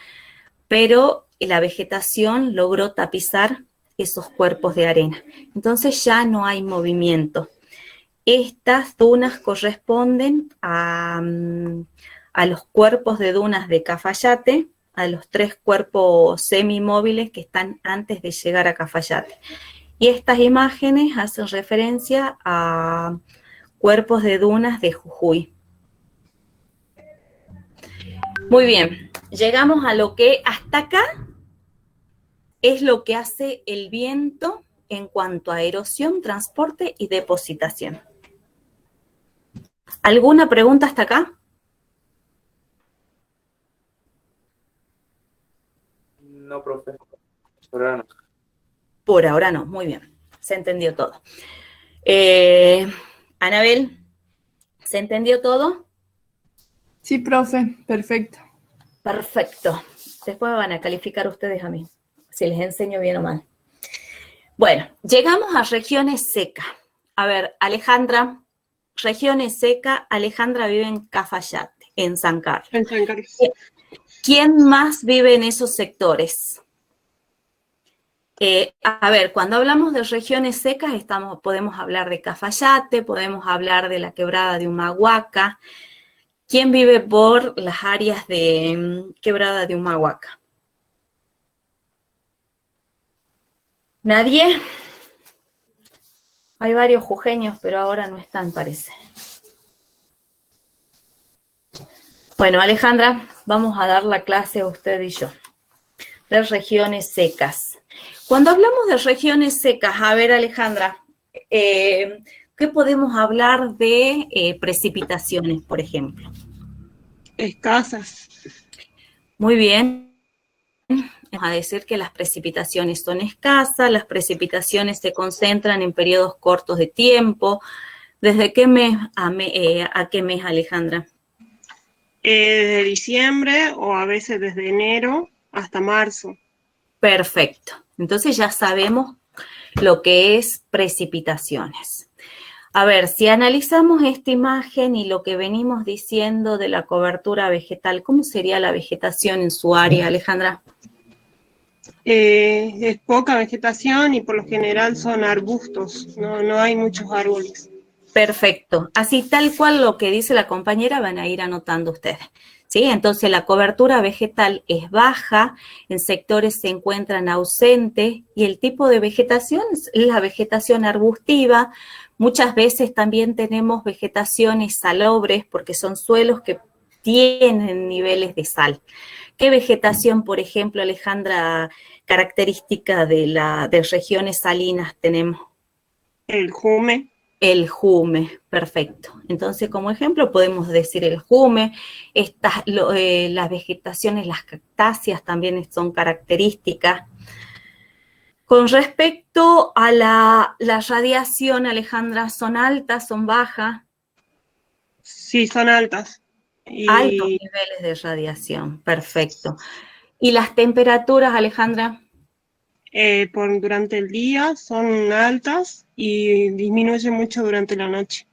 pero la vegetación logró tapizar esos cuerpos de arena. Entonces ya no hay movimiento. Estas dunas corresponden a los cuerpos de dunas de Cafayate, a los 3 cuerpos semimóviles que están antes de llegar a Cafayate. Y estas imágenes hacen referencia a cuerpos de dunas de Jujuy. Muy bien, llegamos a lo que hasta acá es lo que hace el viento en cuanto a erosión, transporte y depositación. ¿Alguna pregunta hasta acá? No, profe. Por ahora no. Por ahora no, muy bien. Se entendió todo. Anabel, ¿se entendió todo? Sí, profe, perfecto. Perfecto. Después me van a calificar ustedes a mí, si les enseño bien o mal. Bueno, llegamos a regiones secas. A ver, Alejandra, regiones secas, Alejandra vive en Cafayate, en San Carlos. En San Carlos. ¿Quién más vive en esos sectores? A ver, cuando hablamos de regiones secas, podemos hablar de Cafayate, podemos hablar de la quebrada de Humahuaca. ¿Quién vive por las áreas de quebrada de Humahuaca? ¿Nadie? Hay varios jujeños, pero ahora no están, parece. Bueno, Alejandra, vamos a dar la clase a usted y yo, de regiones secas. Cuando hablamos de regiones secas, a ver, Alejandra, ¿qué podemos hablar de precipitaciones, por ejemplo? Escasas. Muy bien. Vamos a decir que las precipitaciones son escasas, las precipitaciones se concentran en periodos cortos de tiempo. ¿Desde qué mes a qué mes, Alejandra? De diciembre o a veces desde enero hasta marzo. Perfecto. Entonces ya sabemos lo que es precipitaciones. A ver, si analizamos esta imagen y lo que venimos diciendo de la cobertura vegetal, ¿cómo sería la vegetación en su área, Alejandra? Es poca vegetación y por lo general son arbustos, no hay muchos árboles. Perfecto. Así tal cual lo que dice la compañera van a ir anotando ustedes. ¿Sí? Entonces la cobertura vegetal es baja, en sectores se encuentran ausentes y el tipo de vegetación es la vegetación arbustiva. Muchas veces también tenemos vegetaciones salobres porque son suelos que tienen niveles de sal. ¿Qué vegetación, por ejemplo, Alejandra, característica de regiones salinas tenemos? El jume. El jume, perfecto. Entonces, como ejemplo, podemos decir el jume. Las vegetaciones, las cactáceas también son características. Con respecto a la radiación, Alejandra, ¿son altas, son bajas? Sí, son altas. Altos niveles de radiación, perfecto. ¿Y las temperaturas, Alejandra? Durante el día son altas y disminuyen mucho durante la noche.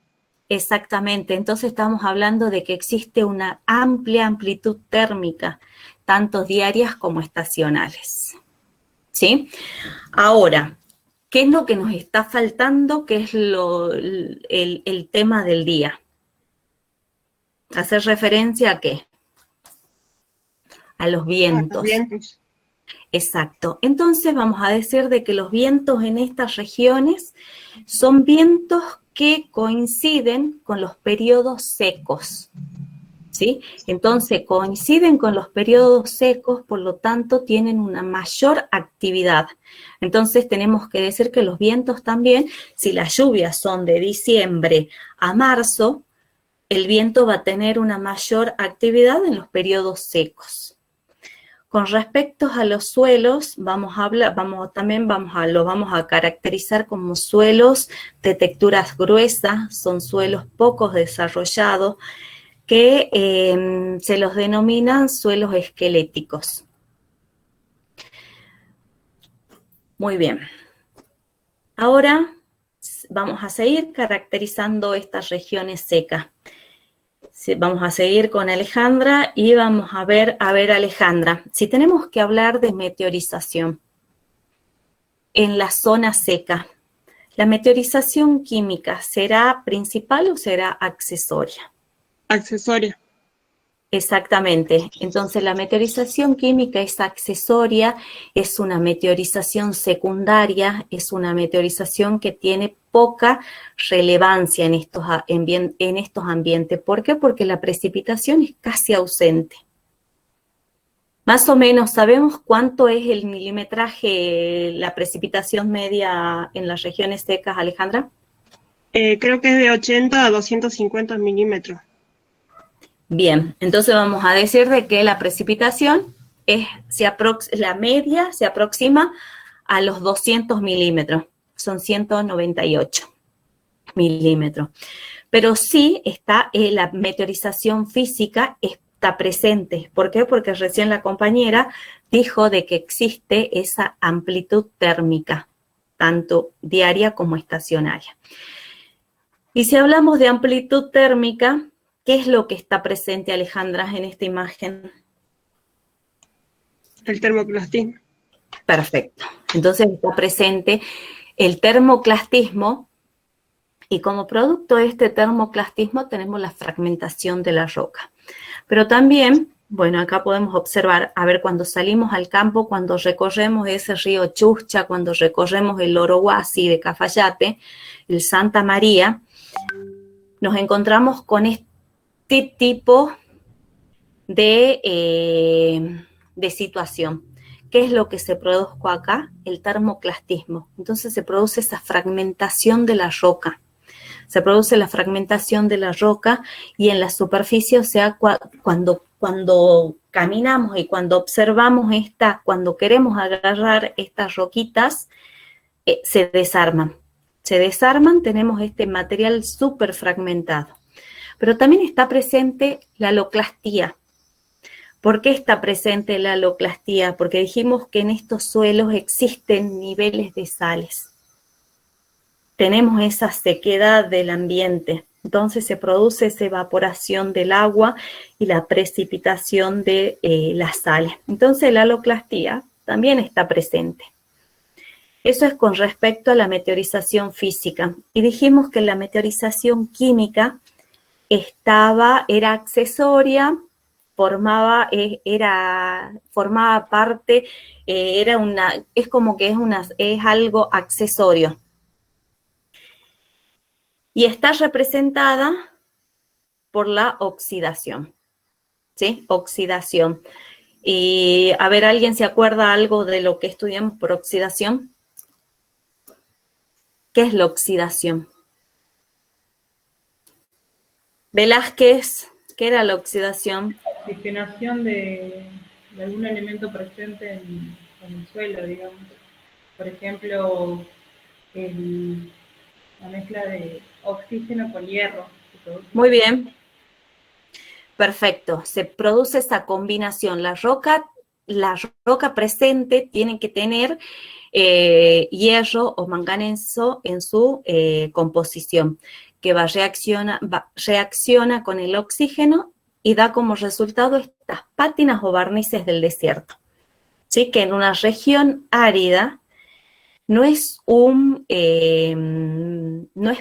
Exactamente, entonces estamos hablando de que existe una amplia amplitud térmica, tanto diarias como estacionales. ¿Sí? Ahora, ¿qué es lo que nos está faltando? ¿Qué es el tema del día? ¿Hacer referencia a qué? A los vientos. Los vientos. Exacto. Entonces vamos a decir de que los vientos en estas regiones son vientos que coinciden con los periodos secos, ¿sí? Entonces coinciden con los periodos secos, por lo tanto tienen una mayor actividad. Entonces tenemos que decir que los vientos también, si las lluvias son de diciembre a marzo, el viento va a tener una mayor actividad en los periodos secos. Con respecto a los suelos, lo vamos a caracterizar como suelos de texturas gruesas, son suelos poco desarrollados que se los denominan suelos esqueléticos. Muy bien. Ahora vamos a seguir caracterizando estas regiones secas. Sí, vamos a seguir con Alejandra y vamos a ver, Alejandra, si tenemos que hablar de meteorización en la zona seca, ¿la meteorización química será principal o será accesoria? Accesoria. Exactamente. Entonces, la meteorización química es accesoria, es una meteorización secundaria, es una meteorización que tiene poca relevancia en estos ambientes. ¿Por qué? Porque la precipitación es casi ausente. Más o menos, ¿sabemos cuánto es el milimetraje, la precipitación media en las regiones secas, Alejandra? Creo que es de 80 a 250 milímetros. Bien, entonces vamos a decir de que la precipitación la media se aproxima a los 200 milímetros, son 198 milímetros. Pero sí está la meteorización física está presente. ¿Por qué? Porque recién la compañera dijo de que existe esa amplitud térmica, tanto diaria como estacionaria. Y si hablamos de amplitud térmica, ¿qué es lo que está presente, Alejandra, en esta imagen? El termoclastismo. Perfecto. Entonces está presente el termoclastismo y como producto de este termoclastismo tenemos la fragmentación de la roca. Pero también, bueno, acá podemos observar, a ver, cuando salimos al campo, cuando recorremos ese río Chucha, cuando recorremos el Orohuasi de Cafayate, el Santa María, nos encontramos con este tipo de situación. ¿Qué es lo que se produjo acá? El termoclastismo. Entonces se produce esa fragmentación de la roca. Se produce la fragmentación de la roca y en la superficie, o sea, cuando caminamos y cuando observamos cuando queremos agarrar estas roquitas, se desarman. Se desarman, tenemos este material súper fragmentado. Pero también está presente la haloclastía. ¿Por qué está presente la haloclastía? Porque dijimos que en estos suelos existen niveles de sales. Tenemos esa sequedad del ambiente. Entonces se produce esa evaporación del agua y la precipitación de las sales. Entonces la haloclastía también está presente. Eso es con respecto a la meteorización física. Y dijimos que la meteorización química era accesoria, formaba parte, es como que es algo accesorio. Y está representada por la oxidación, ¿sí? Oxidación. Y a ver, ¿alguien se acuerda algo de lo que estudiamos por oxidación? ¿Qué es la oxidación? Velázquez, ¿qué era la oxidación? Oxigenación de algún elemento presente en el suelo, digamos. Por ejemplo, la mezcla de oxígeno con hierro. Muy bien. Perfecto. Se produce esa combinación. La roca presente tiene que tener hierro o manganeso en su composición, que reacciona con el oxígeno y da como resultado estas pátinas o barnices del desierto. ¿Sí? Que en una región árida no es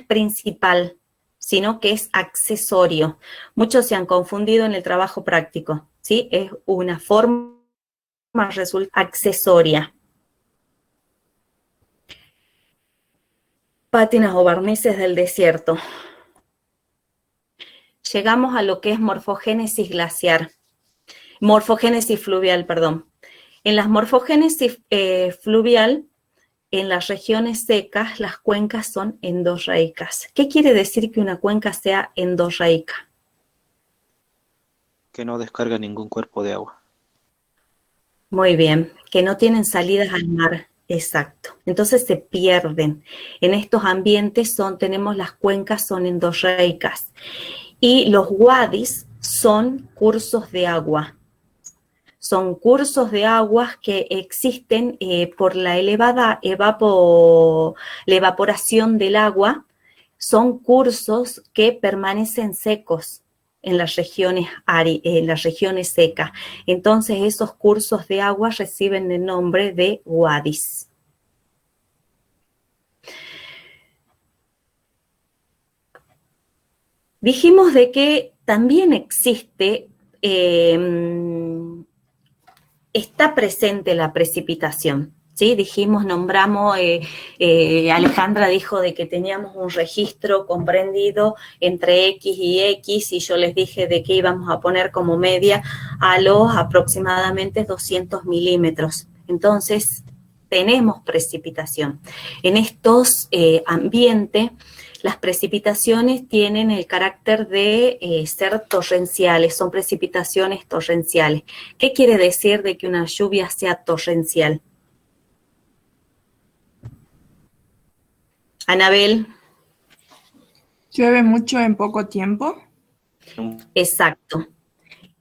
principal, sino que es accesorio. Muchos se han confundido en el trabajo práctico, ¿sí? Es una forma accesoria. Pátinas o barnices del desierto. Llegamos a lo que es morfogénesis fluvial, perdón. En las morfogénesis fluvial, en las regiones secas, las cuencas son endorreicas. ¿Qué quiere decir que una cuenca sea endorreica? Que no descarga ningún cuerpo de agua. Muy bien, que no tienen salidas al mar. Exacto. Entonces se pierden. En estos ambientes tenemos las cuencas son endorreicas. Y los wadis son cursos de agua. Son cursos de aguas que existen por la elevada evaporación del agua. Son cursos que permanecen secos. en las regiones secas. Entonces, esos cursos de agua reciben el nombre de wadis. Dijimos de que también existe, está presente la precipitación. ¿Sí? Nombramos, Alejandra dijo de que teníamos un registro comprendido entre X y X, y yo les dije de que íbamos a poner como media a los aproximadamente 200 milímetros. Entonces, tenemos precipitación. En estos ambientes, las precipitaciones tienen el carácter de ser torrenciales, son precipitaciones torrenciales. ¿Qué quiere decir de que una lluvia sea torrencial? Anabel. ¿Llueve mucho en poco tiempo? Exacto.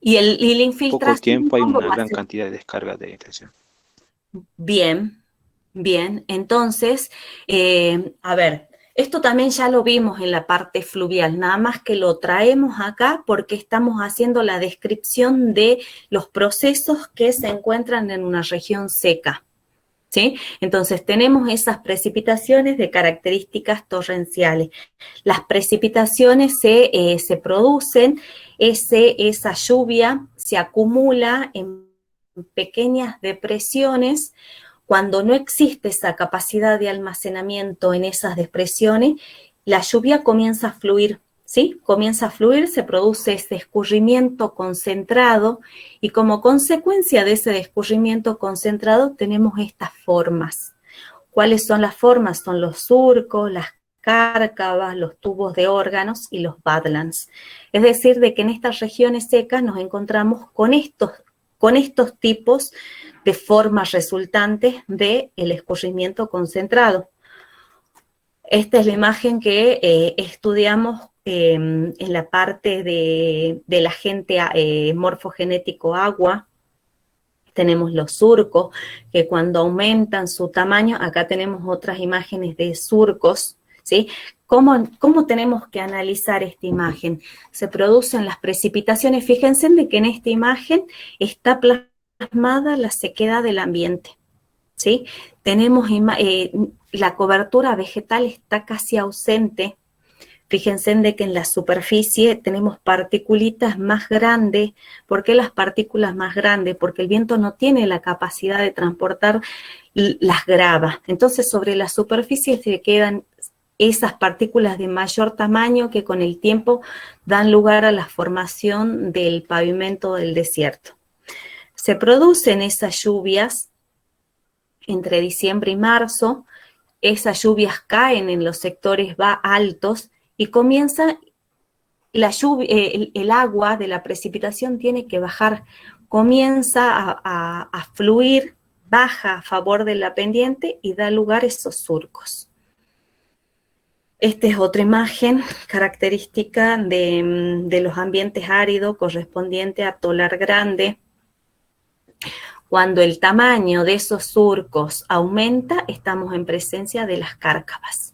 Y la infiltración. En poco tiempo hay una gran cantidad de descarga de intención. Bien, bien. Entonces, a ver, esto también ya lo vimos en la parte fluvial, nada más que lo traemos acá porque estamos haciendo la descripción de los procesos que se encuentran en una región seca. ¿Sí? Entonces, tenemos esas precipitaciones de características torrenciales. Las precipitaciones se producen, esa lluvia se acumula en pequeñas depresiones. Cuando no existe esa capacidad de almacenamiento en esas depresiones, la lluvia comienza a fluir. ¿Sí? Comienza a fluir, se produce ese escurrimiento concentrado y como consecuencia de ese escurrimiento concentrado tenemos estas formas. ¿Cuáles son las formas? Son los surcos, las cárcavas, los tubos de órganos y los badlands. Es decir, de que en estas regiones secas nos encontramos con estos tipos de formas resultantes del escurrimiento concentrado. Esta es la imagen que estudiamos en la parte del agente morfogenético agua. Tenemos los surcos, que cuando aumentan su tamaño, acá tenemos otras imágenes de surcos, ¿sí? ¿Cómo tenemos que analizar esta imagen? Se producen las precipitaciones. Fíjense de que en esta imagen está plasmada la sequedad del ambiente, ¿sí? Tenemos la cobertura vegetal está casi ausente. Fíjense de que en la superficie tenemos partículitas más grandes. ¿Por qué las partículas más grandes? Porque el viento no tiene la capacidad de transportar las gravas. Entonces, sobre la superficie se quedan esas partículas de mayor tamaño que con el tiempo dan lugar a la formación del pavimento del desierto. Se producen esas lluvias entre diciembre y marzo. Esas lluvias caen en los sectores altos y comienza la lluvia, el agua de la precipitación tiene que bajar, comienza a fluir, baja a favor de la pendiente y da lugar a esos surcos. Esta es otra imagen característica de los ambientes áridos correspondiente a tolar grande. Cuando el tamaño de esos surcos aumenta, estamos en presencia de las cárcavas.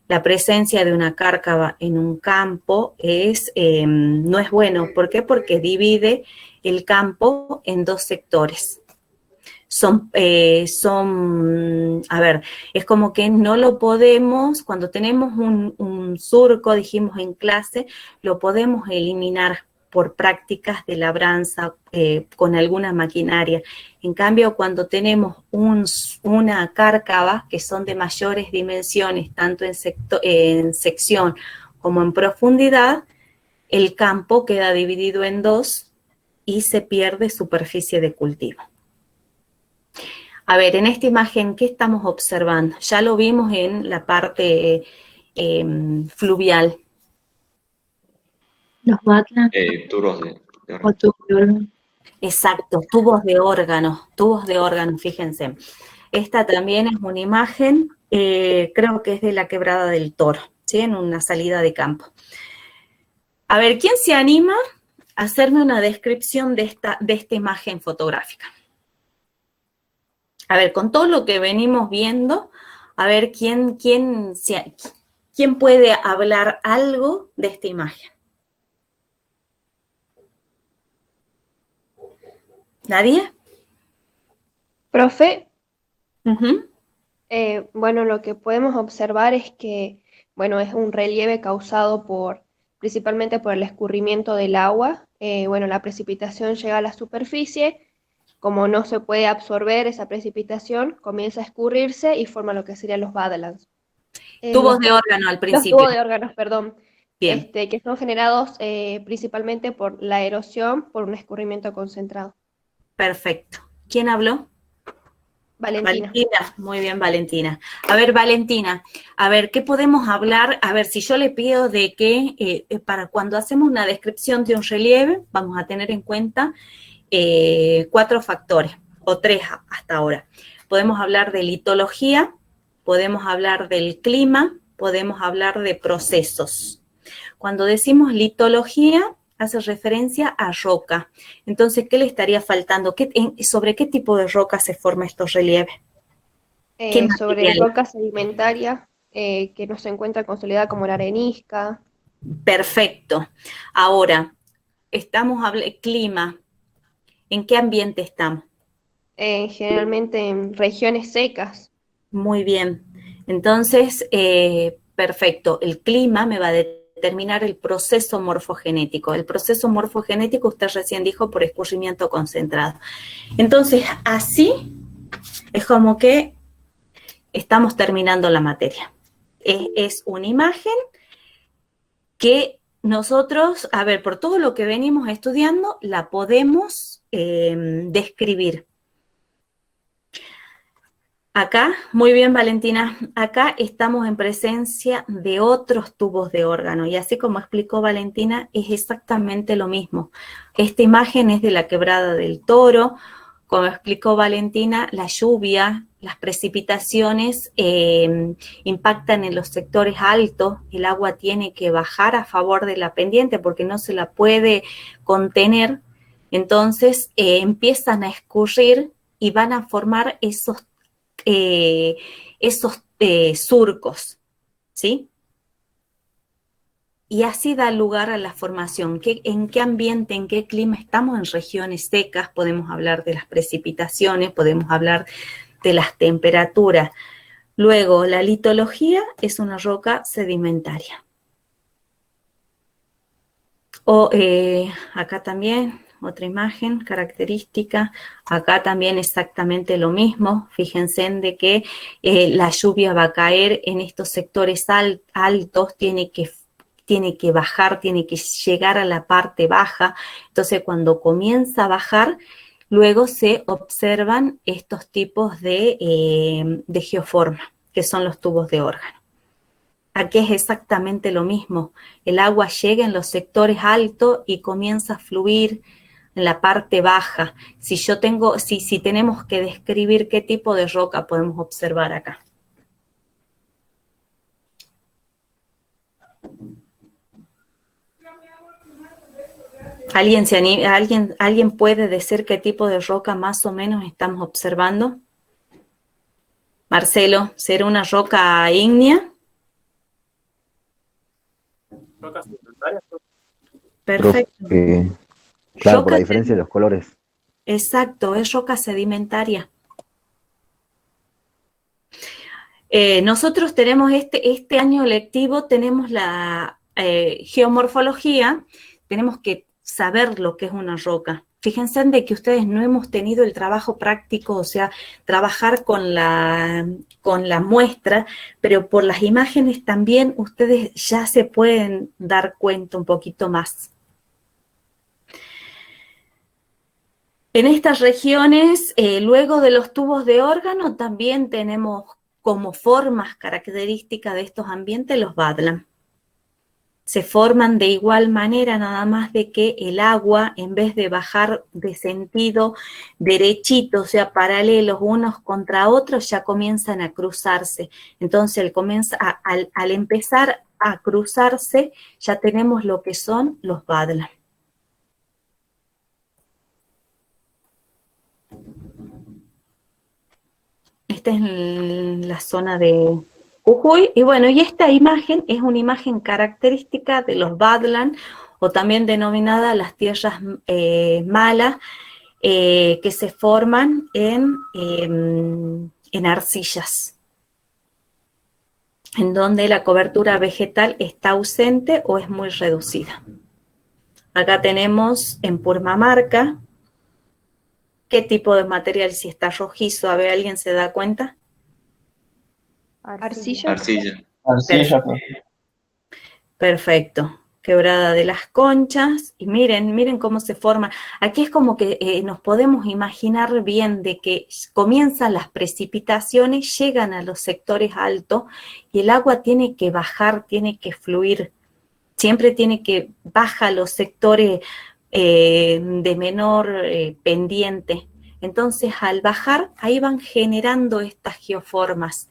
La presencia de una cárcava en un campo no es bueno. ¿Por qué? Porque divide el campo en dos sectores. Es como que no lo podemos, cuando tenemos un surco, dijimos en clase, lo podemos eliminar por prácticas de labranza con alguna maquinaria. En cambio, cuando tenemos una cárcava que son de mayores dimensiones, tanto en sección como en profundidad, el campo queda dividido en dos y se pierde superficie de cultivo. A ver, en esta imagen, ¿qué estamos observando? Ya lo vimos en la parte fluvial. Los badlands. Tubos de O tubos de órgano. Exacto, tubos de órganos, fíjense. Esta también es una imagen, creo que es de la Quebrada del Toro, ¿sí? En una salida de campo. A ver, ¿quién se anima a hacerme una descripción de esta imagen fotográfica? A ver, con todo lo que venimos viendo, a ver quién puede hablar algo de esta imagen. ¿Nadie? Profe, Ujú. bueno, lo que podemos observar es que, bueno, es un relieve causado principalmente por el escurrimiento del agua. Bueno, la precipitación llega a la superficie, como no se puede absorber esa precipitación, comienza a escurrirse y forma lo que serían los badlands. Tubos de órgano al Los principio. tubos de órganos, perdón, Bien. que son generados principalmente por la erosión, por un escurrimiento concentrado. Perfecto. ¿Quién habló? Valentina. Valentina, muy bien, Valentina. A ver, Valentina, a ver, ¿qué podemos hablar? A ver, si yo le pido de que para cuando hacemos una descripción de un relieve, vamos a tener en cuenta 4 factores, o 3 hasta ahora. Podemos hablar de litología, podemos hablar del clima, podemos hablar de procesos. Cuando decimos litología, hace referencia a roca. Entonces, ¿qué le estaría faltando? ¿Sobre qué tipo de roca se forman estos relieves? Sobre roca sedimentaria que no se encuentra consolidada como la arenisca. Perfecto. Ahora, estamos hablando clima. ¿En qué ambiente estamos? Generalmente en regiones secas. Muy bien. Entonces, perfecto. El clima me va a determinar el proceso morfogenético. El proceso morfogenético, usted recién dijo, por escurrimiento concentrado. Entonces, así es como que estamos terminando la materia. Es una imagen que nosotros, a ver, por todo lo que venimos estudiando, la podemos describir. Acá, muy bien, Valentina, acá estamos en presencia de otros tubos de órgano y así como explicó Valentina, es exactamente lo mismo. Esta imagen es de la Quebrada del Toro. Como explicó Valentina, la lluvia, las precipitaciones impactan en los sectores altos, el agua tiene que bajar a favor de la pendiente porque no se la puede contener, entonces empiezan a escurrir y van a formar esos surcos, ¿sí? Y así da lugar a la formación. ¿En qué ambiente, en qué clima estamos? En regiones secas, podemos hablar de las precipitaciones, podemos hablar de las temperaturas. Luego, la litología es una roca sedimentaria. Acá también, otra imagen característica, acá también exactamente lo mismo, fíjense en de que la lluvia va a caer en estos sectores altos, tiene que bajar, tiene que llegar a la parte baja, entonces cuando comienza a bajar, luego se observan estos tipos de geoforma, que son los tubos de órgano. Aquí es exactamente lo mismo, el agua llega en los sectores altos y comienza a fluir en la parte baja. Si tenemos que describir qué tipo de roca podemos observar acá. ¿Alguien se anima? ¿Alguien puede decir qué tipo de roca más o menos estamos observando? Marcelo, ¿será una roca ígnea? ¿Rocas sedimentarias? Perfecto. Claro, por la diferencia de los colores. Exacto, es roca sedimentaria. Nosotros tenemos este año lectivo, tenemos la geomorfología, tenemos que saber lo que es una roca. Fíjense de que ustedes no hemos tenido el trabajo práctico, o sea, trabajar con la muestra, pero por las imágenes también ustedes ya se pueden dar cuenta un poquito más. En estas regiones, luego de los tubos de órgano, también tenemos como formas características de estos ambientes los badlands. Se forman de igual manera, nada más de que el agua, en vez de bajar de sentido derechito, o sea, paralelos unos contra otros, ya comienzan a cruzarse. Entonces, al empezar a cruzarse, ya tenemos lo que son los badlands. Esta es la zona de Jujuy. Y bueno, y esta imagen es una imagen característica de los badlands, o también denominada las tierras malas, que se forman en arcillas, en donde la cobertura vegetal está ausente o es muy reducida. Acá tenemos en Purmamarca, ¿qué tipo de material? Si está rojizo, a ver, ¿alguien se da cuenta? Arcilla. Arcilla. Arcilla, profe. Perfecto. Quebrada de las Conchas. Y miren cómo se forma. Aquí es como que nos podemos imaginar bien de que comienzan las precipitaciones, llegan a los sectores altos y el agua tiene que bajar, tiene que fluir. Siempre tiene que bajar los sectores de menor pendiente. Entonces, al bajar, ahí van generando estas geoformas.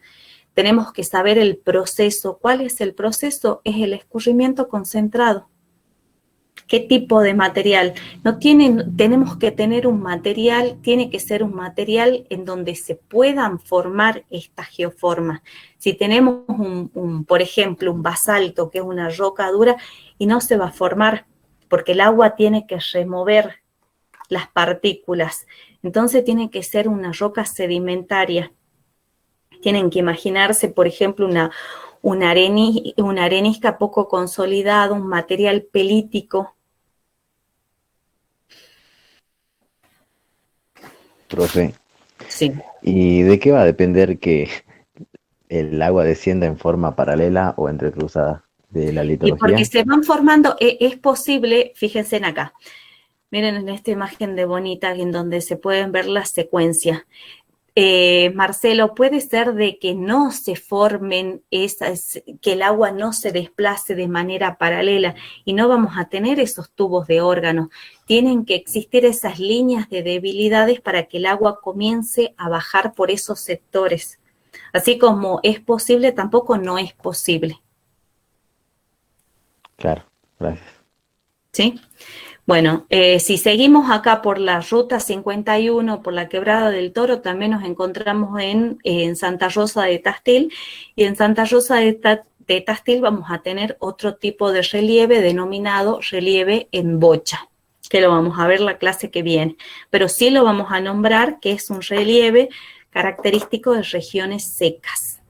Tenemos que saber el proceso. ¿Cuál es el proceso? Es el escurrimiento concentrado. ¿Qué tipo de material? Tenemos que tener un material, tiene que ser un material en donde se puedan formar estas geoformas. Si tenemos, por ejemplo, un basalto, que es una roca dura, y no se va a formar, porque el agua tiene que remover las partículas. Entonces tiene que ser una roca sedimentaria. Tienen que imaginarse, por ejemplo, una arenisca poco consolidada, un material pelítico. Profe, Sí. ¿y de qué va a depender que el agua descienda en forma paralela o entrecruzada de la Y litología? porque se van formando, es posible, fíjense en acá, miren en esta imagen de bonita en donde se pueden ver las secuencias. Marcelo, puede ser de que no se formen que el agua no se desplace de manera paralela y no vamos a tener esos tubos de órganos. Tienen que existir esas líneas de debilidades para que el agua comience a bajar por esos sectores. Así como es posible, tampoco no es posible. Claro, gracias. ¿Sí? Bueno, si seguimos acá por la ruta 51, por la Quebrada del Toro, también nos encontramos en Santa Rosa de Tastil, y en Santa Rosa de Tastil vamos a tener otro tipo de relieve denominado relieve en bocha, que lo vamos a ver la clase que viene, pero sí lo vamos a nombrar que es un relieve característico de regiones secas,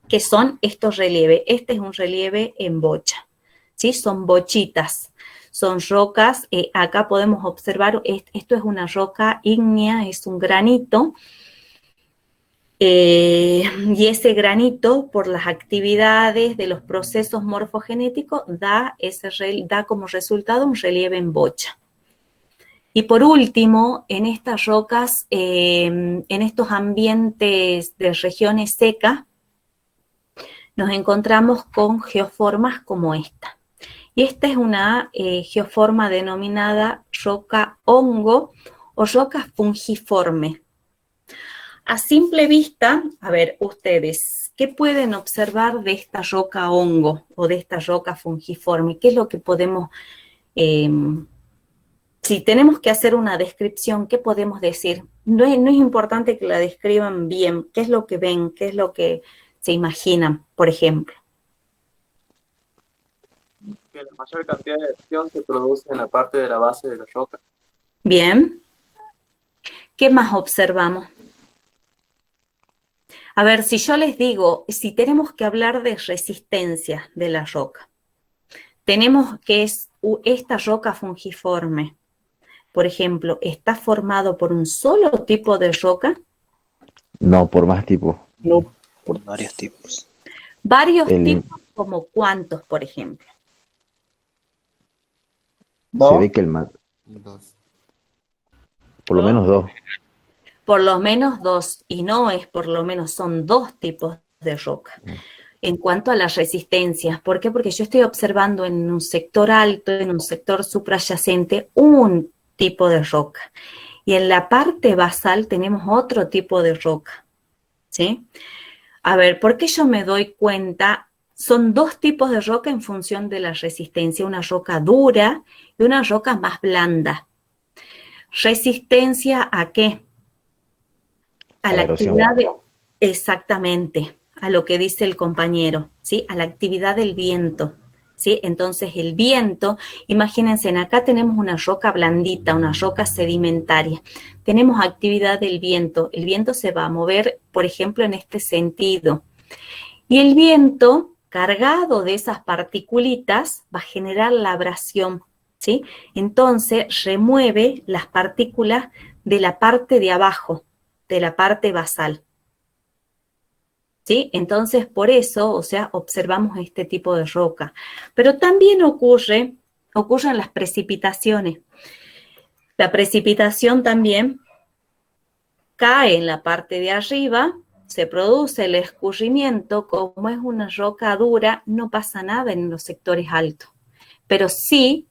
que son estos relieves. Este es un relieve en bocha, ¿sí? Son bochitas. Son rocas, acá podemos observar, esto es una roca ígnea, es un granito, y ese granito, por las actividades de los procesos morfogenéticos, da como resultado un relieve en bocha. Y por último, en estas rocas, en estos ambientes de regiones secas, nos encontramos con geoformas como esta. Y esta es una geoforma denominada roca hongo o roca fungiforme. A simple vista, a ver, ustedes, ¿qué pueden observar de esta roca hongo o de esta roca fungiforme? ¿Qué es lo que podemos, si tenemos que hacer una descripción, qué podemos decir? No es importante que la describan bien. ¿Qué es lo que ven? ¿Qué es lo que se imaginan, por ejemplo? Que la mayor cantidad de acción se produce en la parte de la base de la roca. Bien. ¿Qué más observamos? A ver, si yo les digo, si tenemos que hablar de resistencia de la roca, tenemos que es esta roca fungiforme, por ejemplo, ¿está formado por un solo tipo de roca? No, por más tipos. No, por varios tipos. Varios tipos, ¿como cuántos, por ejemplo? Se ve que el por lo menos dos. Por lo menos dos, y no es por lo menos, son dos tipos de roca. En cuanto a las resistencias, ¿por qué? Porque yo estoy observando en un sector alto, en un sector suprayacente, un tipo de roca. Y en la parte basal tenemos otro tipo de roca, ¿sí? A ver, ¿por qué yo me doy cuenta? Son dos tipos de roca en función de la resistencia, una roca dura y una roca más blanda. ¿Resistencia a qué? A la actividad exactamente, a lo que dice el compañero, ¿sí? A la actividad del viento, ¿sí? Entonces el viento, imagínense, acá tenemos una roca blandita, una roca sedimentaria. Tenemos actividad del viento. El viento se va a mover, por ejemplo, en este sentido. Y el viento, cargado de esas particulitas, va a generar la abrasión, ¿sí? Entonces remueve las partículas de la parte de abajo, de la parte basal. ¿Sí? Entonces, por eso, o sea, observamos este tipo de roca. Pero también ocurren las precipitaciones. La precipitación también cae en la parte de arriba, se produce el escurrimiento, como es una roca dura, no pasa nada en los sectores altos, pero sí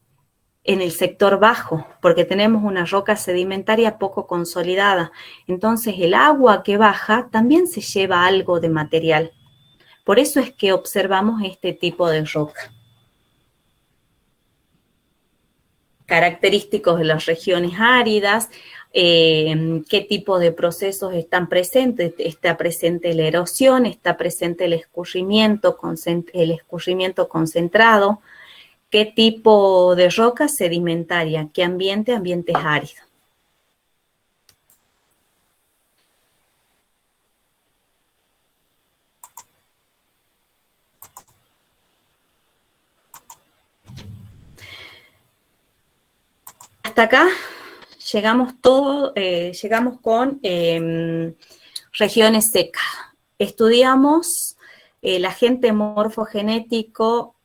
en el sector bajo, porque tenemos una roca sedimentaria poco consolidada. Entonces el agua que baja también se lleva algo de material. Por eso es que observamos este tipo de roca. Característicos de las regiones áridas, qué tipo de procesos están presentes. Está presente la erosión, está presente el escurrimiento concentrado. ¿Qué tipo de roca? Sedimentaria. ¿Qué ambiente? Ambientes áridos. Hasta acá llegamos con regiones secas. Estudiamos el agente morfogenético